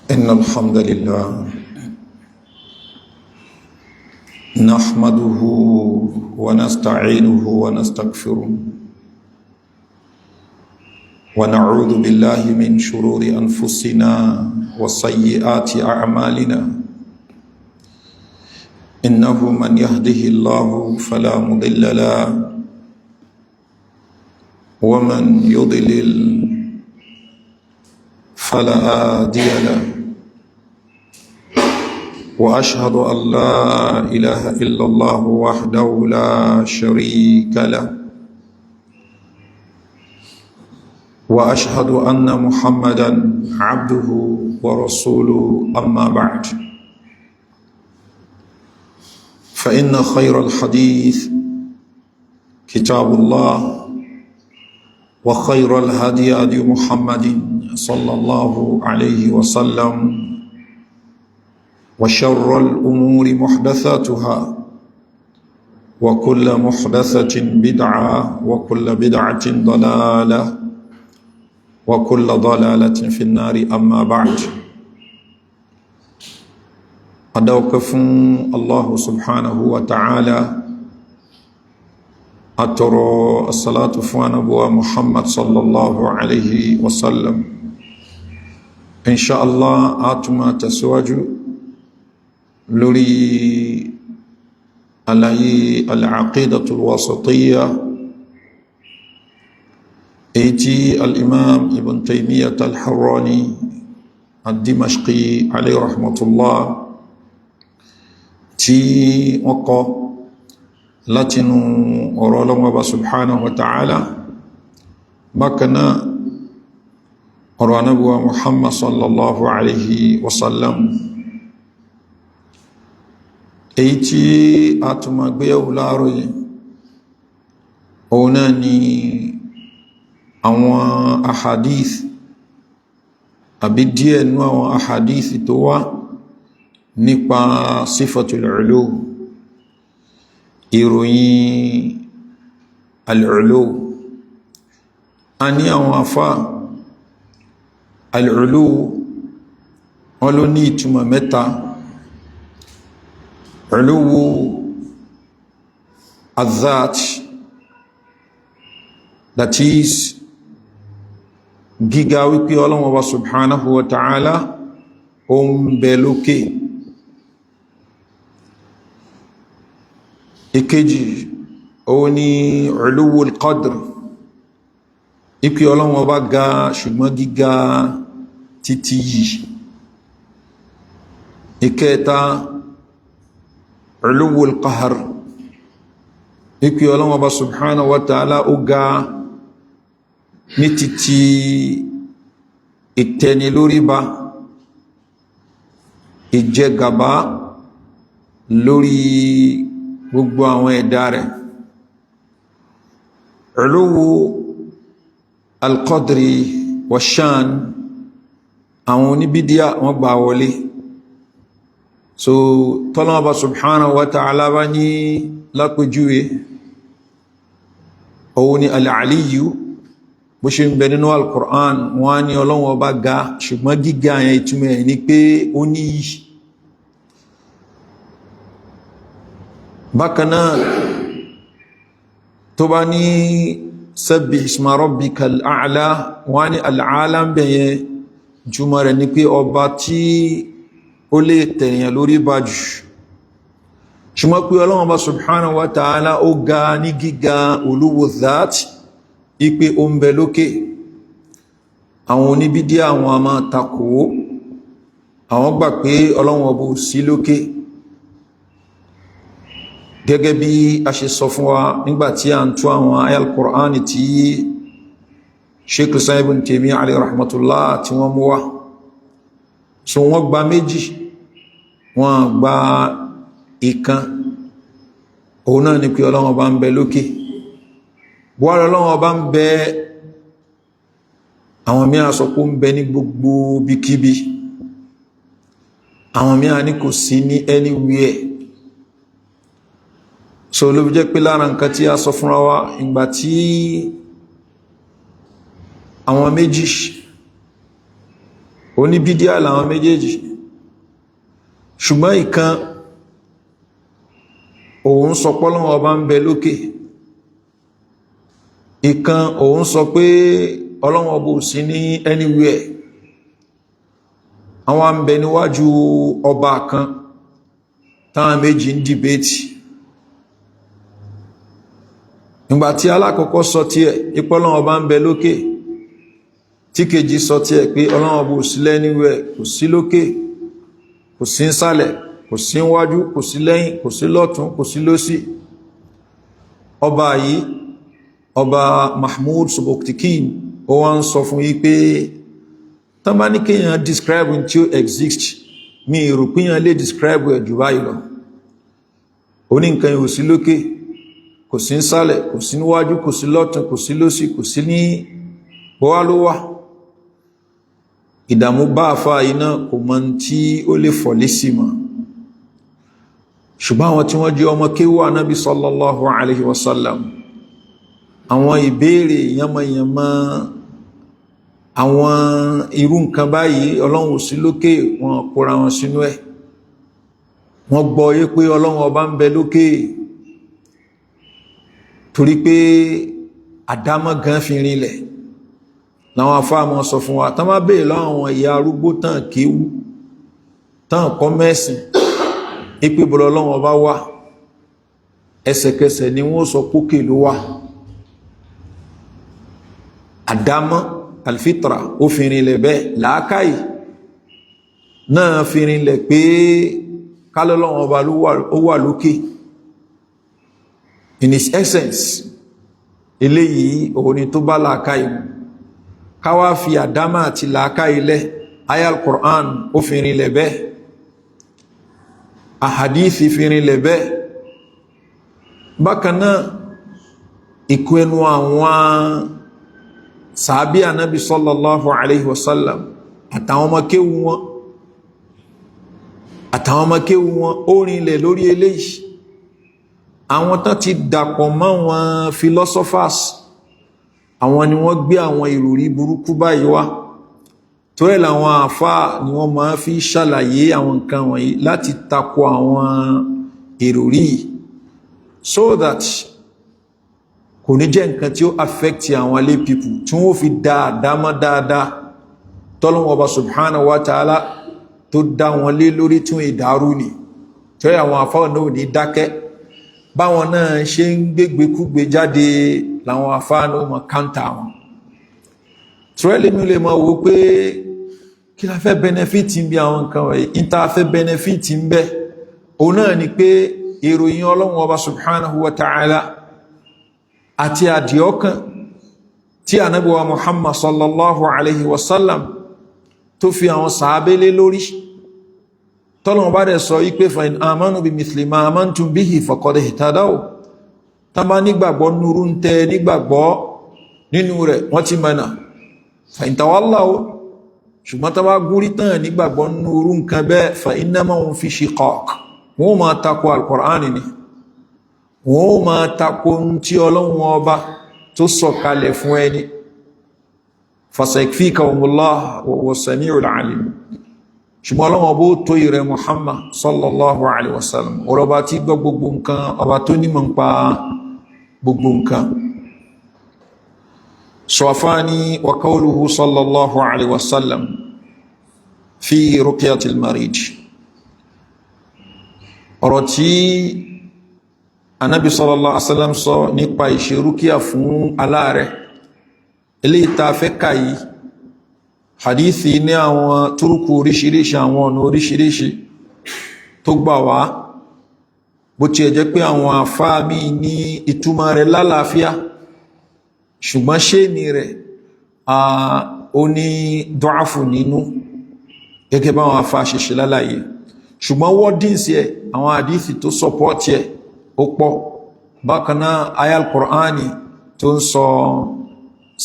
إن الحمد لله نحمده ونستعينه ونستغفره ونعوذ بالله من شرور أنفسنا وسيئات أعمالنا إنه من يهده الله فلا مضل له ومن يضلل فلا هادي له وأشهد أن لا إله إلا الله وحده لا شريك له وأشهد أن محمدا عبده ورسوله أما بعد فإن خير الحديث كتاب الله وخير الهدي هدي محمد صلى الله عليه وسلم وشر الأمور محدثاتها وكل محدثة بدعة وكل بدعة ضلالة وكل ضلالة في النار أما بعد أدوكف الله سبحانه وتعالى أترى الصلاة فوانبوى محمد صلى الله عليه وسلم إن شاء الله آتما تسواج لوري علي العقيدة الوسطية ايتي الإمام ابن تيمية الحراني الدمشقي عليه رحمة الله تي وقع لاتنو أرولم سبحانه وتعالى بكنا أرونبوى محمد صلى الله عليه وسلم èyí tí a tún máa gbéyẹ̀wò láàárọ̀ yìí òun náà ni àwọn ahadith àbí díẹ̀ nú àwọn ahadith tó wá nípa sífàtul ulu ìròyìn al-ulu a ní àwọn afá al-ulu wọn ló ní ìtumọ̀ mẹ́ta علو الذات that is gíga wípé Ọlọ́hun Ọba subhanahu wa ta'ala ó ń bẹ lókè. ìkejì ó ní علو القدر wípé Ọlọ́hun Ọba ga ṣùgbọ́n gíga títí yìí. ìkẹta علو القهر ikú Ọlọ́hun Ọba subhanahu wa ta'ala ó ga ní títí ìtẹni lórí ba ìjẹgàba lórí gbogbo àwọn ẹ̀dá rẹ̀. علو القدر والشان àwọn oníbídíà wọ́n gbà wọlé. So tọ́lọ́wọ́ bá subhanahu wa ta'ala bá ní lápójúwé òun ni al-aliyu bó ṣe ń bẹ nínú al-Qur'an wọ́n ní Ọlọ́hun Ọba ga ṣùgbọ́n gíga yẹn ìtumọ̀ ẹ̀ ni pé ó ní yìí. bákanáà tó bá ní sabbih isma rabbikal a'la wọ́n ní al-a'la ń bẹ̀yẹn jùmọ̀ rẹ̀ ni pé ọba tí ó lè tẹ̀yàn lórí bájú ṣùgbọ́n pé Ọlọ́hun Ọba subhanahu wa ta'ala ó ga ní gíga uluwu dhat ipé ó ń bẹ lókè. àwọn oníbídí àwọn a máa takò àwọn gbà pé Ọlọ́hun Ọba ò sí lókè gẹ́gẹ́ bí a ṣe sọ fún wa nígbàtí a ń tú àwọn ayal Qur'an tí Sheikh Ibn Taymiyyah alayhi rahmatullah tí wọ́n mú wá. So wọ́n gba méjì wọ́n gba ìkan òun náà ni pé Ọlọ́hun Ọba ń bẹ lókè. wọ́n Ọlọ́hun Ọba ń bẹ àwọn mìíràn sọ pé ń bẹ ní gbogbo bíkíbi àwọn mìíràn ní kò sí ní anywhere. so ló fi jẹ́ pé lára nǹkan tí a sọ fúnra wa ìgbà tí àwọn méjì oníbídíà làwọn méjèèjì ṣùgbọ́n ìkan òun sọ pé Ọlọ́run ọba ń bẹ lókè, ìkan òun sọ pé Ọlọ́run ọba ò sí ní anywhere. àwọn ń bẹ níwájú ọba kan táwọn méjì ń dìbétì. nígbàtí alákọ̀ọ́kọ́ sọ tí ẹ̀ ipé Ọlọ́run ọba ń bẹ lókè, tí kejì sọ tí ẹ̀ pé Ọlọ́run ọba ò sí lẹ́niwẹ̀, kò sí lókè, kò sí nsàlẹ̀, kò sí níwájú, kò sí lẹ́yìn, kò sí lọ́tún, kò sí lósì. ọba yìí, ọba Mahmud Subuktikin, ó wá ń sọ fún yí pé tán bá ní kéèyàn describe tí ó exist, mi rò pé yàn lè describe ẹ̀ jù báyìí lọ. ó ní nǹkan yìí ò sí lókè, kò sí nsàlẹ̀, kò sí níwájú, kò sí lọ́tún, kò sí lósì, kò sí ní bọ́wá ló wà. ìdàmú bá àfá iná kò mọ̀ tí ó lè fọ̀lé sí mọ̀. ṣùgbọ́n àwọn tí wọ́n jẹ́ ọmọ kéwà Ànábì sallallahu alaihi wasallam, àwọn ìbéèrè yamayama, àwọn irú nǹkan báyìí Ọlọ́run ò sí lókè, wọn kóra wọn sínú ẹ̀. wọ́n gbọ́ yé pé Ọlọ́run ọba ń bẹ lókè torí pé àdámọ́ gan fi rinlẹ̀. láwọn afáàmọ́ sọ fún wa tán má bèèrè láwọn ìyá arúgbó tán kéwú tán kọ́ mẹ́sìn ipé bọ́lọ̀ Ọlọ́run ọba wà, ẹsẹ̀kẹsẹ̀ ni wọ́n sọ pókè ló wà. àdámọ́ alfitra ó fi rinlẹ̀ bẹ́ẹ̀, làákàyè náà fi rinlẹ̀ pé kálọ́ Ọlọ́run ọba ó wà lókè in his essence. eléyìí òun ni tó bá làákàyè mu. káwá fi àdámà àti làákàyè lẹ̀, aya al-Qur'an ó fi rinlẹ̀ bẹ́ẹ̀, ahadithi fi rinlẹ̀ bẹ́ẹ̀. bákan náà ìkó ẹnu àwọn sàábí Ànábì sallallahu alaihi wasallam àtàwọn ọmọ kéwú wọn ó rinlẹ̀ lórí eléyìí. àwọn tán ti dàpọ̀ mọ́ wọn philosophers, àwọn ni wọ́n gbé àwọn ìròrí burúkú báyìí wá. tó ẹ̀ làwọn àfáà ni wọ́n máa fi ṣàlàyé àwọn nǹkan wọ̀nyí láti takò àwọn ìròrí, so that kò ní jẹ́ nǹkan tí ó affect àwọn lay people, tí wọ́n fi dáadáa tọ́lọ́wọ́ ọba subhanahu wa ta'ala tó dá wọn lé lórí tí wọ́n ìdárú ni. tó ẹ̀ àwọn àfáà náà ní dákẹ́, báwọn náà ṣe ń gbégbékúgbé jáde láwọn àfáànù mọ̀ káńtà wọn. Tíwẹ́lì mi lè mọ̀ wò pé kí la fẹ́ benefit ń bí àwọn nǹkan wọ̀nyí, ìta fẹ́ benefit ń bẹ́ òun náà ni pé ìròyìn Ọlọ́run ọba subhanahu wa ta'ala àti àdìọ́kàn tí Ànábì wa Muhammad sallallahu alaihi wasallam tó fi àwọn sàábélé lórí. tọ́lọ̀wọ́ bá dẹ̀ sọ wípé fa in amanu bi mithli ma amantum bihi faqad ihtadaw, tán bá nígbàgbọ́ nuru ń tẹ nígbàgbọ́ nínú rẹ̀ wọ́n ti mẹ́nà. fa in tawallaw, ṣùgbọ́n tán bá gúrí tán nígbàgbọ́ nuru nǹkan bẹ́ẹ̀ fa innama hum fi shiqaq, wọ́n máa takò al-Qur'an ni, wọ́n máa takò tí Ọlọ́run ọba tó sọ̀kalẹ̀ fún ẹni. fasayakfikahumullah wa huwa as-sami'ul 'alim. ṣùgbọ́n Ọlọ́run ọba ó tó ìrẹ Muhammad sallallahu alaihi wasallam, ọba tí gbọ́ gbogbo nǹkan, ọba tó nímọ̀ ń pa gbogbo nǹkan. sọfani wa qawluhu sallallahu alaihi wasallam fi ruqyatil marid, ọ̀rọ̀ tí Ànábì sallallahu alaihi wasallam sọ nípa ìṣe rúkíà fún aláàrẹ̀, eléyìí tá fẹ́ kà yìí hadithi ní àwọn túrùkù oríṣiríṣi, àwọn ọ̀nà oríṣiríṣi tó gbà wá, bó ti ẹ̀ jẹ́ pé àwọn àfáà míì ní ìtumọ̀ rẹ̀ lálàáfíà, ṣùgbọ́n ṣé ní rẹ̀ ó ní dọ́àfù nínú, gẹ́gẹ́ bá àwọn àfáà ṣe ṣe lálàyé. ṣùgbọ́n wọ́dínsì ẹ̀, àwọn hadithi tó sọpọ́tì ẹ̀ ó pọ̀. bákan náà aya al-Qur'ani tó ń sọ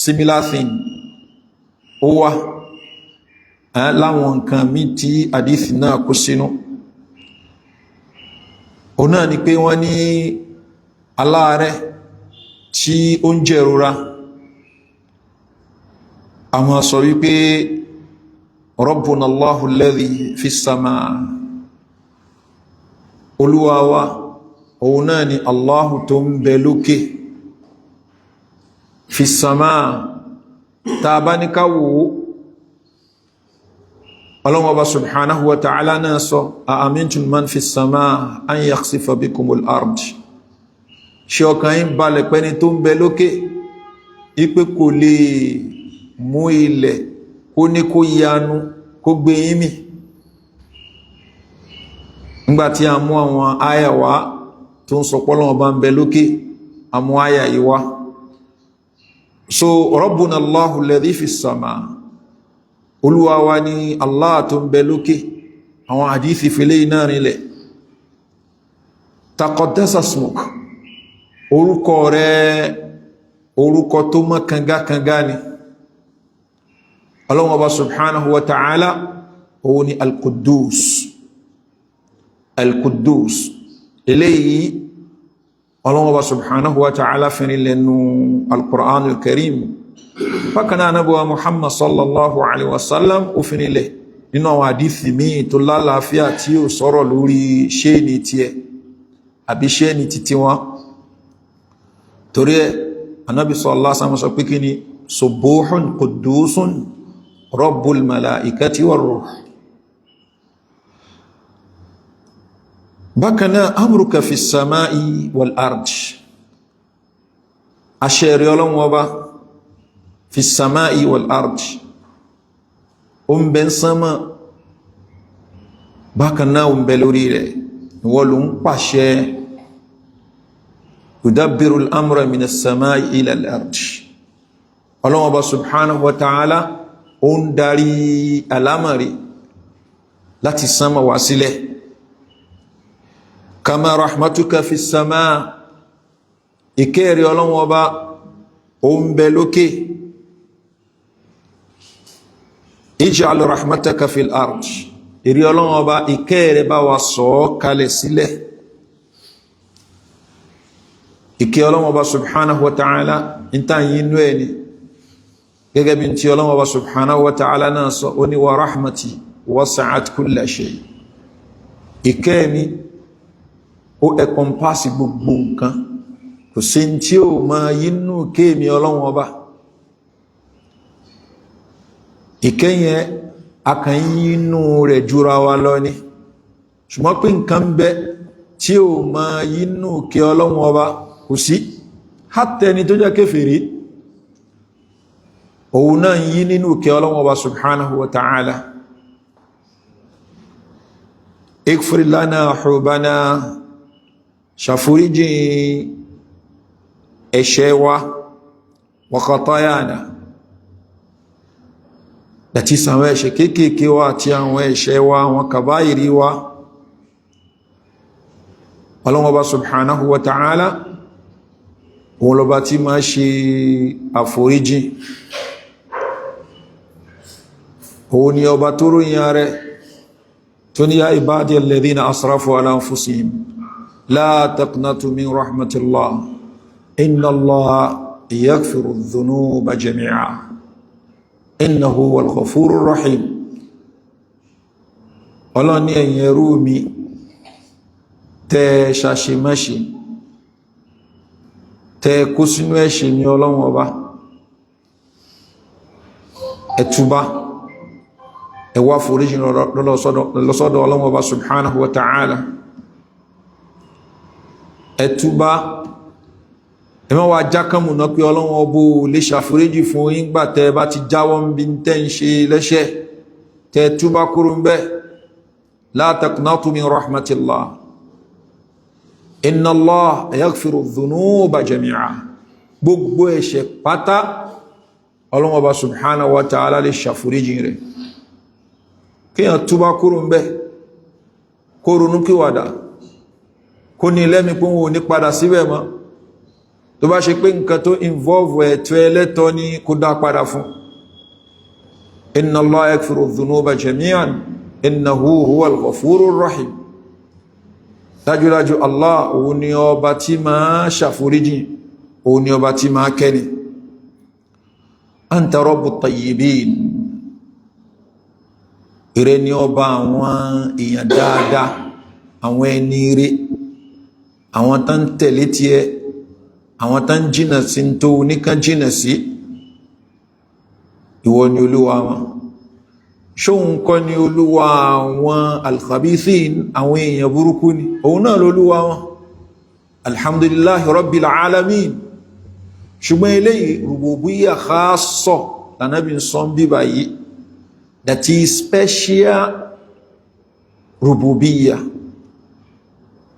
similar thing ó wá láwọn nǹkan mí tí àdífì náà kó sínú. o náà ni pé wọ́n ní aláàrẹ̀ tí ó ń jẹ́rora, àwọn sọ wípé rabbuna Allahu alladhi fi as-samaa Olúwa wa òun náà ni Allahu tó ń bẹ lókè fi as-samaa tá bá ní ká wò Ọlọ́hun Ọba subhanahu wa ta'ala náà sọ a'amintum man fi as-samaa an yakhsifa bikumul ard ṣé ọkàn yín balẹ̀ pé ni tó ń bẹ lókè ipe kò lè mú ilẹ̀ kó ní kó yanu kó gbé yín mì nígbàtí a mú àwọn àyà wá tó ń sọ pé Ọlọ́hun Ọba ń bẹ lókè a mú àyà yìí wá so rabbuna Allahu alladhi fi as-samaa Olúwa wa ni Allah tó ń bẹ lókè àwọn hadithi fele iná rinlẹ̀ taqaddasa ismuk orúkọ rẹ̀ orúkọ tó mọ́ kangakanga ni Ọlọ́hun Ọba subhanahu wa ta'ala òun ni al-Quddus al-Quddus eléyìí Ọlọ́hun Ọba subhanahu wa ta'ala fẹ́ni lẹ́nu al-Qur'an al-Karim bákanáà Ànábì Muhammad sallallahu alaihi wasallam ó fẹ́ni lẹ́ nínú àwọn àdíthì míì tó lálàáfíà tí ó sọ̀rọ̀ lórí ṣé ní tí ẹ àbí ṣé ní títí wọn torí ẹ Ànábì sallallahu alaihi wasallam sọ pé kí ni subuhun quddusun rabbul malaikati war ruh bákanáà amruka fi samai wal ard àṣẹ Ọlọ́hun Ọba fi samai wal ard o ń bẹ sánmà bákanáà o ń bẹ lórí rẹ̀ wọ́n ló ń pàṣẹ yudabbiru al-amra min as-samai ila al-ard Ọlọ́hun Ọba subhanahu wa ta'ala ó ń darí alámàrí láti sánmà wá sílẹ̀ kama rahmatuka fi as-samaa ìkẹ́rì Ọlọ́hun Ọba ó ń bẹ lókè ij'al rahmataka fil ard ìrí Ọlọ́hun Ọba ìkẹ́rì bá wa sọ kalẹ̀ sílẹ̀ ìkẹ́ Ọlọ́hun Ọba subhanahu wa ta'ala ìta yínú ẹni gẹ́gẹ́ bí tí Ọlọ́hun Ọba subhanahu wa ta'ala náà sọ ó ní wa rahmati wasa'at kulla shay ìkẹ́ mi ó encompass gbogbo nǹkan kò sí tí ó máa yínú kéèmí Ọlọ́hun Ọba ìkẹ́yẹn akàn yínú rẹ̀ jura wa lọ ní ṣùgbọ́n pé nǹkan bẹ tí ó máa yínú kí Ọlọ́hun Ọba kò sí hátẹni tó jẹ́ kéfèrí òun náà yí nínú kí Ọlọ́hun Ọba subhanahu wa ta'ala ikfir lana hubana ṣàforíjì ẹ̀ṣẹ̀ wa khatayana láti sàwọn ẹ̀ṣẹ̀ kéèkéé wa àti àwọn ẹ̀ṣẹ̀ wa àwọn kàbáyìrí wa Ọlọ́hun Ọba subhanahu wa ta'ala òun lọba tí máa ṣe àforíjì òun ni ọba tó ròyìn rẹ̀ tó ní ya ibadiya alladhina asrafu ala anfusihim la taqnatu min rahmatillah inna allaha yaghfiru dhunuba jami'a innahu huwal ghafurur rahim ọlọ́ni ẹ̀yin ẹrú mi tẹ́ ṣàṣemáṣe tẹ́ kó sínú ẹ̀ṣẹ̀ ní Ọlọ́hun Ọba ẹ̀túbá ẹwà foríjì lọ́sọ́dọ̀ Ọlọ́hun Ọba subhanahu wa ta'ala ẹ̀túbá ẹmọ́ wa jákàmù náà pé Ọlọ́hun Ọba lè ṣàforíjì fún yín gbà tẹ́ bá ti jáwọ́ ń bí tẹ́ ń ṣe lẹ́ṣẹ̀ tẹ́ túbá kúrò ń bẹ́ la taqnatu min rahmatillah inna Allah yaghfiru dhunuba jami'a gbogbo ẹ̀ṣẹ̀ pátá Ọlọ́hun Ọba subhanahu wa ta'ala lè ṣàforíjì rẹ̀ kíyàn túbá kúrò ń bẹ́ kó ronú kíwàdà kó ní lẹ́mí pé wọn ò ní padà síbẹ̀ mọ́ tó bá ṣe pé nǹkan tó involve ẹ̀tọ́ ẹlẹ́tọ́ ní kó dá padà fún inna Allah yaghfiru dhunuba jami'an innahu huwal ghafurur rahim dájúdájú Allah òun ni ọba tí máa ṣàforíjì òun ni ọba tí máa kẹ́ni anta rabbut tayyibin ìrẹ ni ọba àwọn èèyàn dáadáa, àwọn ẹni ire, àwọn tán tẹ̀lé tiẹ̀, àwọn tán jìnà sí tó oníkan jìnà sí. Ìwọ ni olúwa wọn. Ṣóhun kọ́ ni olúwa àwọn al-khabithin, àwọn èèyàn burúkú ni? Òun náà lolúwa wọn. Alhamdulillahi rabbil alamin. Ṣùgbọ́n eléyìí rububiyya khassa lànàbí sọ bíbá yìí, that is special rububiyya,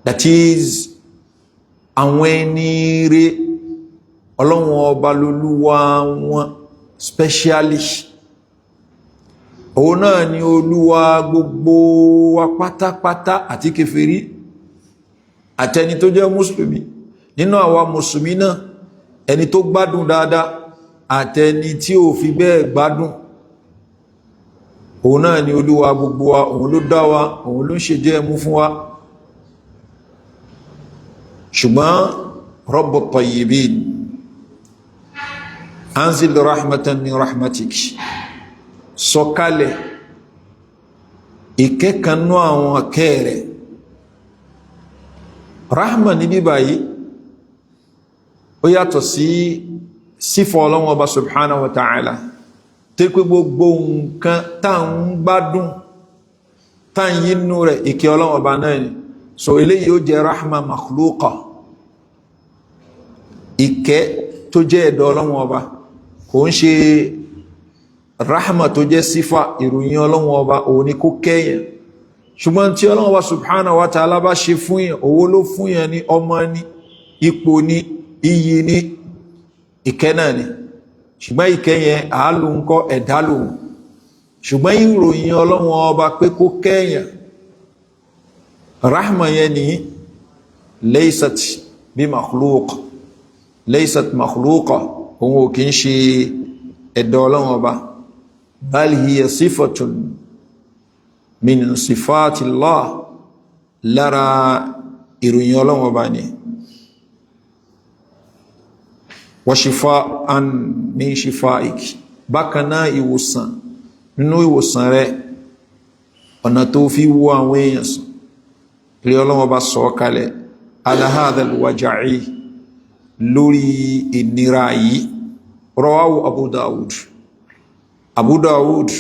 that is àwọn ẹni rere ọlọ́run ọba lolúwa wọn specially. Òun náà ni olúwa gbogbo wa pátápátá àti kèfèrí àtẹni tó jẹ́ mùsùlùmí. Nínú àwa mùsùlùmí náà, ẹni tó gbádùn dáadáa àtẹni tí ò fi bẹ́ẹ̀ gbádùn, òun náà ni olúwa gbogbo wa. Òun ló dá wa, òun ló ń ṣe jẹ́ mú fún wa. Ṣùgbọ́n Rabbu tayyibin, anzil rahmatan min rahmatik, sọ̀kalẹ̀ ìkẹ́kanú àwọn akẹ́rẹ̀. Rahma ní bíbáyìí ó yàtọ̀ sí sífọ́ Ọlọ́hun Ọba subhanahu wa ta'ala, tí pé gbogbo nǹkan tá ń gbádùn tá ń yínú rẹ̀ ìkẹ́ Ọlọ́hun Ọba náà ni. So eléyìí ó jẹ́ rahma makhluqa, ìkẹ́ tó jẹ́ ẹ̀dọ̀ Ọlọ́hun Ọba, kò ń ṣe rahma tó jẹ́ sífà ìròyìn Ọlọ́hun Ọba. Òun ni kó kẹ́yàn. Ṣùgbọ́n tí Ọlọ́hun Ọba subhanahu wa ta'ala bá ṣe fún yàn, owó ló fún yàn ní, ọmọ ní, ipò ní, iyì ní, ìkẹ́ náà ni. Ṣùgbọ́n ìkẹ́ yẹn àálù ń kọ́ ẹ̀dá lòun. Ṣùgbọ́n ìròyìn Ọlọ́hun Ọba pé kó kẹ́yàn, rahma yẹn ni laysat bi makhluq, laysat makhluqa. Òun ò kí ń ṣe ẹ̀dọ̀ Ọlọ́hun Ọba, bal hiya sifatun min sifatillah, lára ìròyìn Ọlọ́hun Ọba ni. Wa shifa'an min shifa'ik, bákan náà ìwòsàn nínú ìwòsàn rẹ̀, ọ̀nà tó fi wo àwọn èèyàn sùn lé Ọlọ́hun Ọba sọ kalẹ̀ ala hadha al-waj'i, lórí ìnira yìí. Rawahu Abu Dawud. Abu Dawud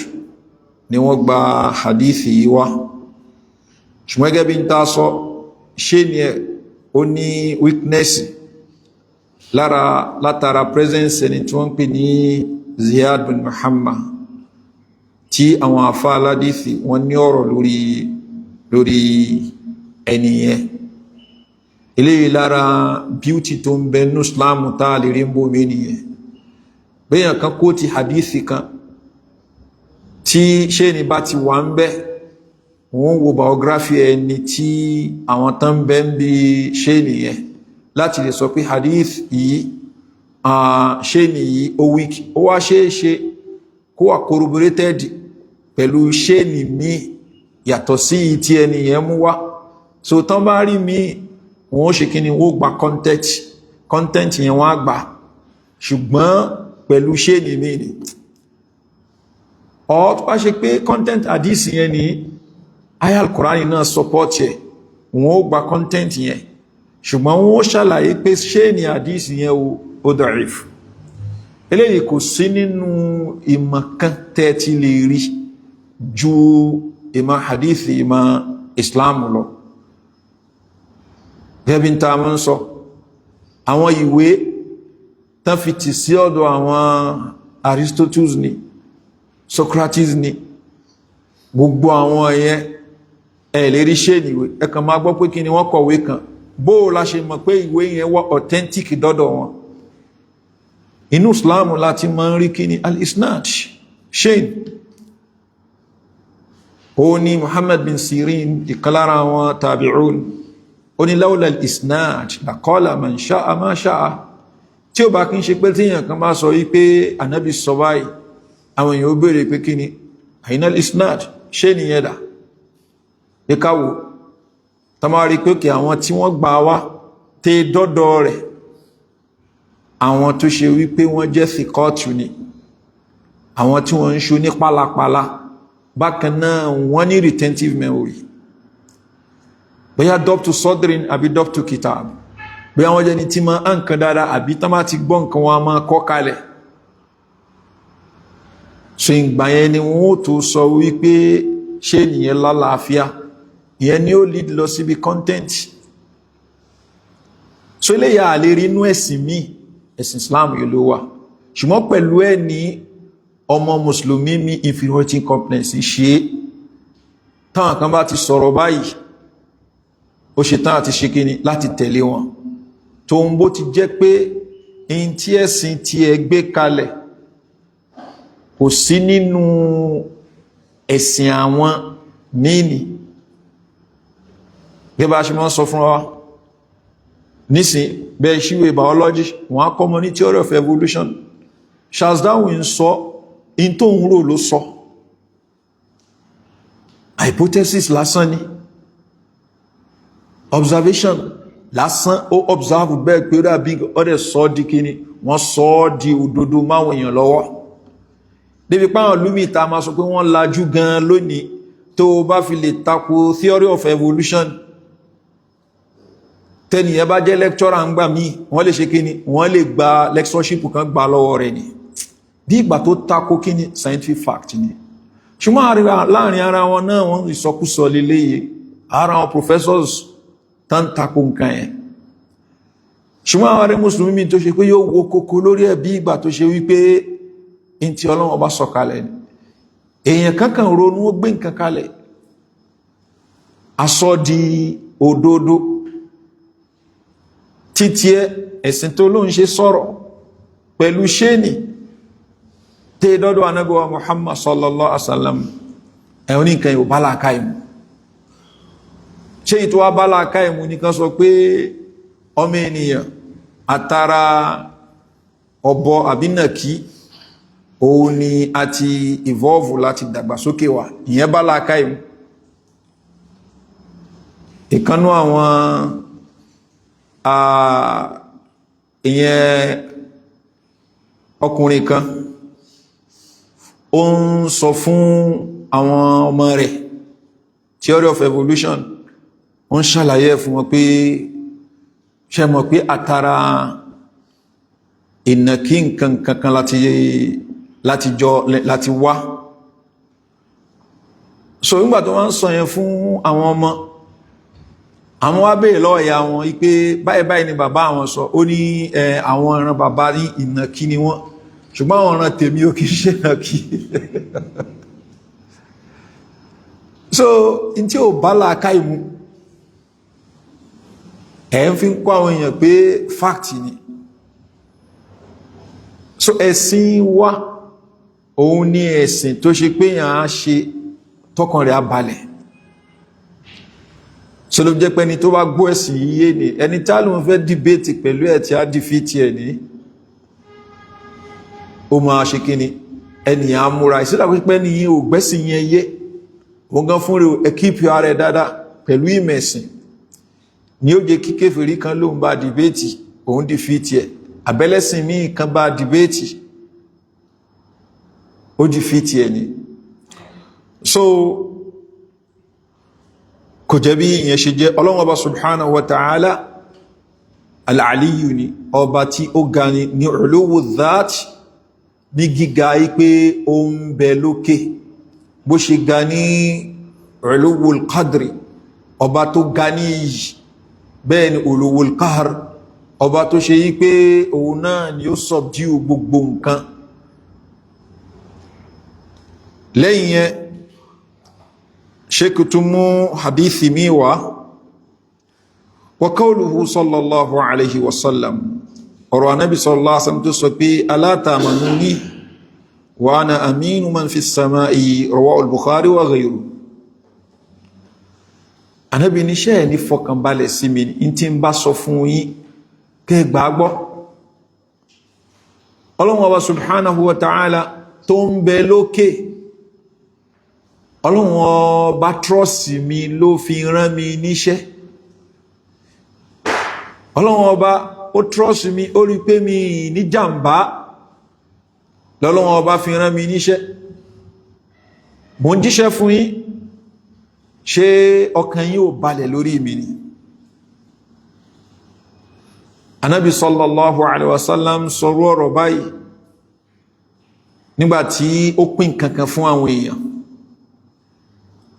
ni wọ́n gba hadithi yìí wá. Ṣùgbọ́n gẹ́gẹ́ bí n ta sọ, ṣé ni ẹ̀ ó ní weakness látara presence ẹni tí wọ́n ń pè ní Ziyad bin Muhammad, tí àwọn àfá aládìsí wọ́n ní ọ̀rọ̀ lórí ẹni yẹn. Eléyìí lára beauty tó ń bẹ ní Islam tá lè rí ń bó mi nìyẹn. Bẹ́yàn kan kó ti hadithi kan tí ṣé ni bá ti wà ń bẹ́, wọ́n wo biography ẹni tí àwọn tán bẹ́ ń bí ṣé nìyẹn, láti lè sọ pé hadith yìí ṣé ni yìí ó weak. Ó wá ṣe kó wà corroborated pẹ̀lú ṣé ni mí yàtọ̀ sí tí ẹni yẹn mú wá. So tán bá rí mí, wọ́n ṣe kí ni, wọ́n gba content yẹn wọ́n á gbà, ṣùgbọ́n pẹ̀lú ṣé ni mí ni. Ọ̀ tó bá ṣe pé content hadith yẹn ni aya al-Qur'ani náà support yẹ, wọ́n ó gba content yẹn, ṣùgbọ́n wọ́n ṣàlàyé pé ṣé ni hadith yẹn ó da'if. Eléyìí kò sí nínú ìmọ̀ kan tẹ́ẹ̀tì lè rí ju ìmọ̀ hadith, ìmọ̀ Islam lọ. Gẹ́bí ta mọ́ ń sọ, àwọn ìwé tán fi tì sí ọ̀dọ̀ àwọn Aristotle ni, Socrates ni, gbogbo àwọn ẹ̀yẹn ẹ̀lérí ṣe níwé, ẹkàn máa gbọ́ pé kí ni wọ́n kọ̀wé kan, bó la ṣe mọ̀ pé ìwé yẹn wá authentic dọ́dọ̀ wọn. Inú Islam láti máa ń rí kí ni al-isnad ṣe. Ó ní Muhammad bin Sirin, ìkalára àwọn tabi'un, ó ní lawla al-isnad laqala man sha'a ma sha'a. Tí ó bá kí ń ṣe pé tíyàn kan bá sọ wípé Ànábì sọ báyìí, àwọn èèyàn ó béèrè pé kí ni àyínà al-isnad ṣe ni yẹ́dà. Ìkáwò tamari pé kí àwọn tí wọ́n gbà wá tẹ́ dọ́dọ̀ rẹ̀, àwọn tó ṣe wípé wọ́n jẹ́ thikọ́tù ni, àwọn tí wọ́n ń ṣu ní pálapàla, bákan náà wọ́n ní retentive memory bóyá dọ́pù sọ́dìrín àbí dọ́pù kitab bóyá wọ́n jẹ́ ní tí máa ń kan dáadáa àbí tán bá ti gbọ́ nǹkan wọn máa kọ́ kalẹ̀ so ìgbà yẹn ni wọ́n tó sọ wípé ṣé nìyẹn lálàáfíà ìyẹn ni ó lead lọ síbi content so eléyà àlè rí inú ẹ̀sìn míì ẹ̀sìn Islam yìí ló wà ṣùgbọ́n pẹ̀lú ẹ̀ ní ọmọ mùsùlùmí mi inferiority complex ṣe táwọn kan bá ti sọ̀rọ̀ báyìí ó ṣe tán àti ṣe kíni láti tẹ̀lé wọn tó ń bó ti jẹ́ pé in tí ẹ̀sìn tí ẹ gbé kalẹ̀ kò sí nínú ẹ̀sìn àwọn míìnì gẹ́gẹ́ bá ṣe máa ń sọ fún wa nísìn bẹ́ẹ̀ ṣíwé biology wọ́n á kọ́mọ ní theory of evolution Charles Darwin sọ in tó ń rò ló sọ hypothesis lásán ni observation lásán ó observe bẹ́ẹ̀ pé ó dàbí ọdẹ sọ di kíni wọ́n sọ di òdodo máwọn èèyàn lọ́wọ́ débi páwọn lúmìta máa sọ pé wọ́n lajú gan lónìí tó bá fi lè tako theory of evolution tẹ́ni ẹ bá jẹ́ lecturer ń gbà míì wọ́n lè ṣe kíni wọ́n lè gba lectureship kan gbà lọ́wọ́ rẹ̀ ni bí ìgbà tó tako kíni scientific fact ni ṣùgbọ́n láàrin ara wọn náà wọ́n ìsọkúsọ lélẹ́yìí ara wọn professors tán tako nǹkan yẹn ṣùgbọ́n àwọn ará mùsùlùmí tó ṣe pé yóò wo kókó lórí ẹ̀ bí ìgbà tó ṣe wípé in tí Ọlọ́run bá sọ kalẹ̀ ni èèyàn kankan ronú ó gbé nǹkan kalẹ̀ asọ́ di òdodo títí ẹ̀sìn tó ló ń ṣe sọ̀rọ̀ pẹ̀lú ṣéènì tẹ́ dọ́dọ̀ Ànábì wa Muhammad sallallahu alaihi wasallam ẹ̀hún ní nǹkan yóò bá láàká ìmú ṣe ìtò wá bá láàká ìmú nìkan sọ pé ọmọ ènìyàn àtàrà ọ̀bọ àbínàkí òun ni a ti evolve láti dàgbàsókè wá ìyẹn bá láàká ìmú ìkanú àwọn ìyẹn ọkùnrin kan ó ń sọ fún àwọn ọmọ rẹ̀ theory of evolution ó ń ṣàlàyé fún wọn pé ṣe mọ̀ pé àtàrà ìnàkí nǹkan kankan láti wá so nígbà tó wọ́n ń sọ yẹn fún àwọn ọmọ àwọn wá bèèrè lọ́wọ́ ìyá wọn ipé báyìí ni bàbá àwọn sọ ó ní àwọn ọ̀ràn bàbá ní ìnàkí ni wọ́n ṣùgbọ́n àwọn ọ̀ràn tèmi ó kìí ṣe ìnàkí so in tí ó bá láàká ìmú ẹ̀ ń fi ń kọ́ àwọn èèyàn pé fact ni so ẹ̀sìn wa òun ni ẹ̀sìn tó ṣe pé yàn á ṣe tọkàn rẹ̀ abalẹ̀ so ló jẹ́ pé ẹni tó bá gbọ́ ẹ̀sìn yíyé ni ẹni tá ló ń fẹ́ dìbéètì pẹ̀lú ẹ̀ tí a dìfìtì ẹ̀ ní ó máa ṣe kí ni ẹnìyàn amúra ìsílà pípẹ́ ní ò gbẹ́sìn yẹn yé òun gan fún rẹ̀ ẹkípì ara ẹ̀ dáadáa pẹ̀lú ìmẹ̀sìn ni ó jẹ́ kí kéfèrí kan ló ń bá dìbéètì òun dìfìtì ẹ̀ àbẹ́lẹ́sìn míì kan bá dìbéètì ó dìfìtì ẹ̀ ni so kò jẹ́ bí ìyẹn ṣe jẹ́ Ọlọ́run Ọba subhanahu wa ta'ala al-aliyu ni ọba tí ó ga ní uluwu dhat ní gíga ipé ó ń bẹ lókè bó ṣe ga ní uluwu al-qadri ọba tó ga ní iyì bẹ́ẹ̀ ni uluwu al-qahr ọba tó ṣe yí pé òun náà ni ó subdue gbogbo nǹkan lẹ́yìn yẹn sheikh tún mú hadithi mi wá wa qawluhu sallallahu alaihi wasallam ọ̀rọ̀ anábi sallallahu alaihi wasallam tó sọ pé ala ta'manuni wa ana aminu man fi samai rawahu al-bukhari wa ghayru anábi níṣẹ́ ní fọkànbalẹ̀ sí mi in tí ń bá sọ fún yín kẹ́ gbàgbọ́ Ọlọ́hun Ọba subhanahu wa ta'ala tó ń bẹ lókè Ọlọ́hun Ọba trọ́sì mi ló fi rán mi níṣẹ́ Ọlọ́hun Ọba ó trọ́sì mi ó rí pé mi ní jàmbá lọ́lọ́hun Ọba fi rán mi níṣẹ́ mo ń jíṣẹ́ fún yín ṣé ọkàn yín ò balẹ̀ lórí mi ni? Ànábì sallallahu alaihi wasallam sọ̀rọ̀ ọ̀rọ̀ báyìí nígbàtí ó pín kankan fún àwọn èèyàn.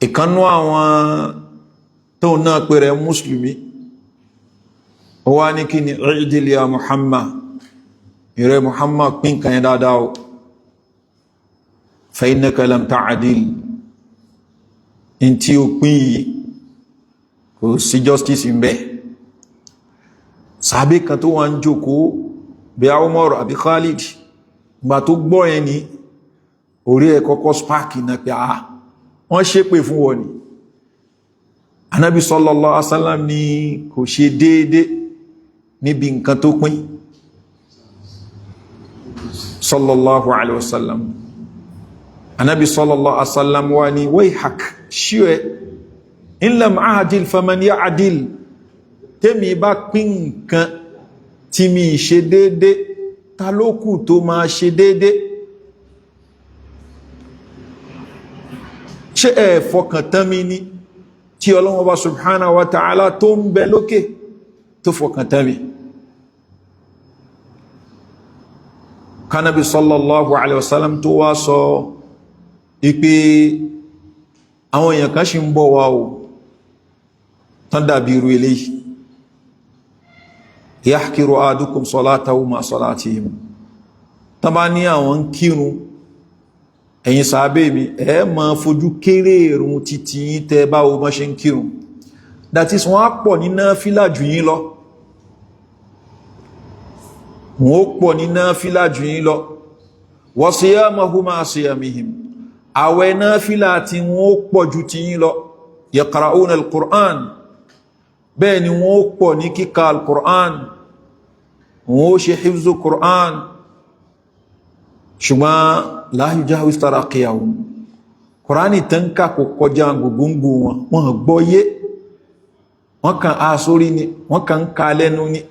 Ìkannú àwọn tó náà pèrè mùsùlùmí ó wá ní kí ni i'dil ya Muhammad, ìrẹ Muhammad pín kan yẹn dáadáa o, fa innaka lam ta'dil, in tí ó pín yìí kò sí justice ń bẹ. Sàbí kan tó wà ń jókòó bí Umar àbí Khalid gbà tó gbọ́ ẹni orí ẹ̀ kọ́kọ́ sparki na pé wọ́n ṣépè fún wọn ni. Ànábì sallallahu alaihi wasallam ní kò ṣe déédé níbi nǹkan tó pín sallallahu alaihi wasallam. Ànábì sallallahu alaihi wasallam wá ní wayhak, ṣíwẹ́ in lam a'dil faman ya'dil, tèmi bá pín nǹkan tí mi ṣe déédé ta ló kù tó máa ṣe déédé? Ṣé ẹ fọkàn tán mi ní tí Ọlọ́hun Ọba subhanahu wa ta'ala tó ń bẹ lókè tó fọkàn tán mi? Kanabi sallallahu alaihi wasallam tó wá sọ ìpé àwọn èèyàn kan ṣì ń bọ̀ wá o tán dàbí irú eléyìí. Yahkiru ahadukum salatahu ma salatihim, tán bá ní àwọn ń kírun ẹ̀yin sàábé mi ẹ máa fojú kéré ìrun títí yín tẹ́ bá wo bọ́n ṣe ń kírun. That is, wọ́n á pọ̀ ní náfílà jù yín lọ, wọ́n ó pọ̀ ní náfílà jù yín lọ. Wa siyamahu ma siyamihim, àwẹ̀ náfílà tí wọ́n ó pọ̀ jù ti yín lọ. Yaqra'una al-Qur'an, bẹ́ẹ̀ ni wọ́n ó pọ̀ ní kíkà al-Qur'an, wọ́n ó ṣe hifzu Qur'an, ṣùgbọ́n la yujawiz taraqiyahum, Qur'ani tán ká kò kọjá gbogbo wọn gbọ́yé, wọ́n kàn á sórí ni, wọ́n kàn ká lẹ́nu ni.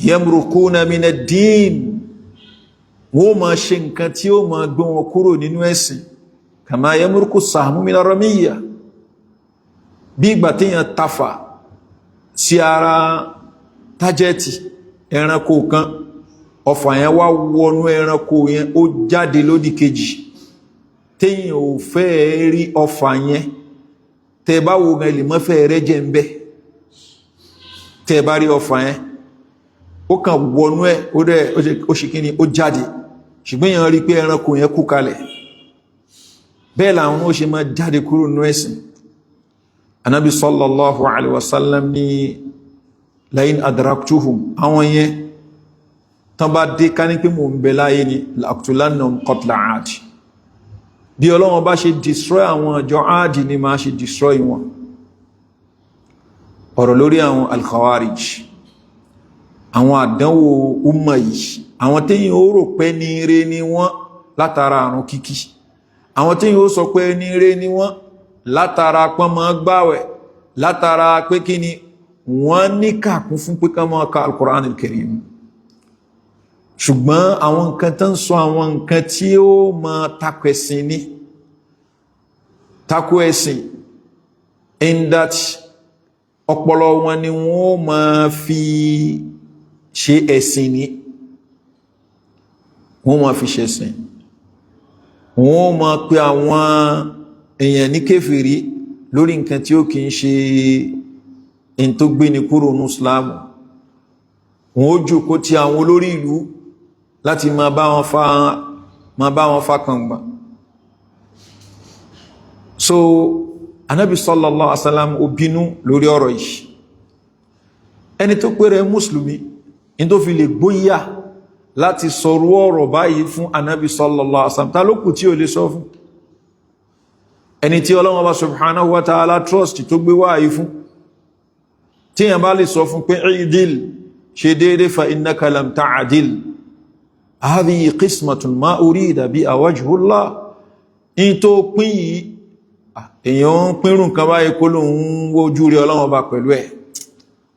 Yamruquna min ad-din, wọ́n ma ṣe nǹkan tí ó ma gbé wọn kúrò nínú ẹ̀sìn. Kama yamruqu as-sahmu min ar-ramiyya, bí ìgbà tí yàn tafa sí ara tájẹ́tì ẹranko kan, ọfà yẹn wá wọnú ẹranko yẹn ó jáde lódì kejì, téyìn ò fẹ́ rí ọfà yẹn, tẹ bá wo gan ilé mọ́fẹ́ rẹ jẹ́ ń bẹ́, tẹ bá rí ọfà yẹn ó kàn wọnú ẹ̀ ó ṣe kíni ó jáde, ṣùgbọ́n yẹn rí pé ẹranko yẹn kú kalẹ̀. Bẹ́ẹ̀ làwọn ó ṣe máa jáde kúrò nínú ẹ̀sìn. Ànábì sallallahu alaihi wasallam ní lain adraktuhum, àwọn yẹn tán bá dé ká ní pé mò ń bẹ láyé ni laqtulannahum qatla Aad, bí Ọlọ́run bá ṣe destroy àwọn ọjọ́ Aad ni máa ṣe destroy wọn. Ọ̀rọ̀ lórí àwọn al-Khawarij, àwọn àdánwò umma yìí, àwọn téyìn ó rò pé ní ire ni wọ́n látara àrùn kíkí, àwọn téyìn ó sọ pé ní ire ni wọ́n látara pọ́n mọ́ gbáwẹ̀, látara pé kí ni wọ́n ní kàkún fún pé kán mọ́ ka al-Qur'an al-Karim. Ṣùgbọ́n àwọn nǹkan tán sọ àwọn nǹkan tí ó mọ́ takò ẹ̀sìn ní, takò ẹ̀sìn in that ọpọlọ wọn ni wọ́n máa fi ṣe ẹ̀sìn ní, wọ́n máa fi ṣe ẹ̀sìn, wọ́n máa pe àwọn èèyàn ní kéfèrí lórí nǹkan tí ó kìí ṣe in tó gbé ní kúrò ní Islam. Wọ́n ó jókòó ti àwọn olórí ìlú láti máa bá wọn fa kàngbà. So Ànábì sallallahu alaihi wasallam ó bínú lórí ọ̀rọ̀ yìí. Ẹni tó pèrè mùsùlùmí in tó fi lè gbóyà láti sọ̀rọ̀ ọ̀rọ̀ báyìí fún Ànábì sallallahu alaihi wasallam, ta ló kù tí ó lè sọ fún? Ẹni tí Ọlọ́hun Ọba subhanahu wa ta'ala trust tó gbé wáyìí fún, tí yàn bá lè sọ fún pé i'dil, ṣe déédé, fa innaka lam ta'dil, hadhihi qismatun ma urida bi wajhullah, in tó pín yìí èyàn ń pínrùn kan báyìí kó lóun wojú rí Ọlọ́hun Ọba pẹ̀lú ẹ̀.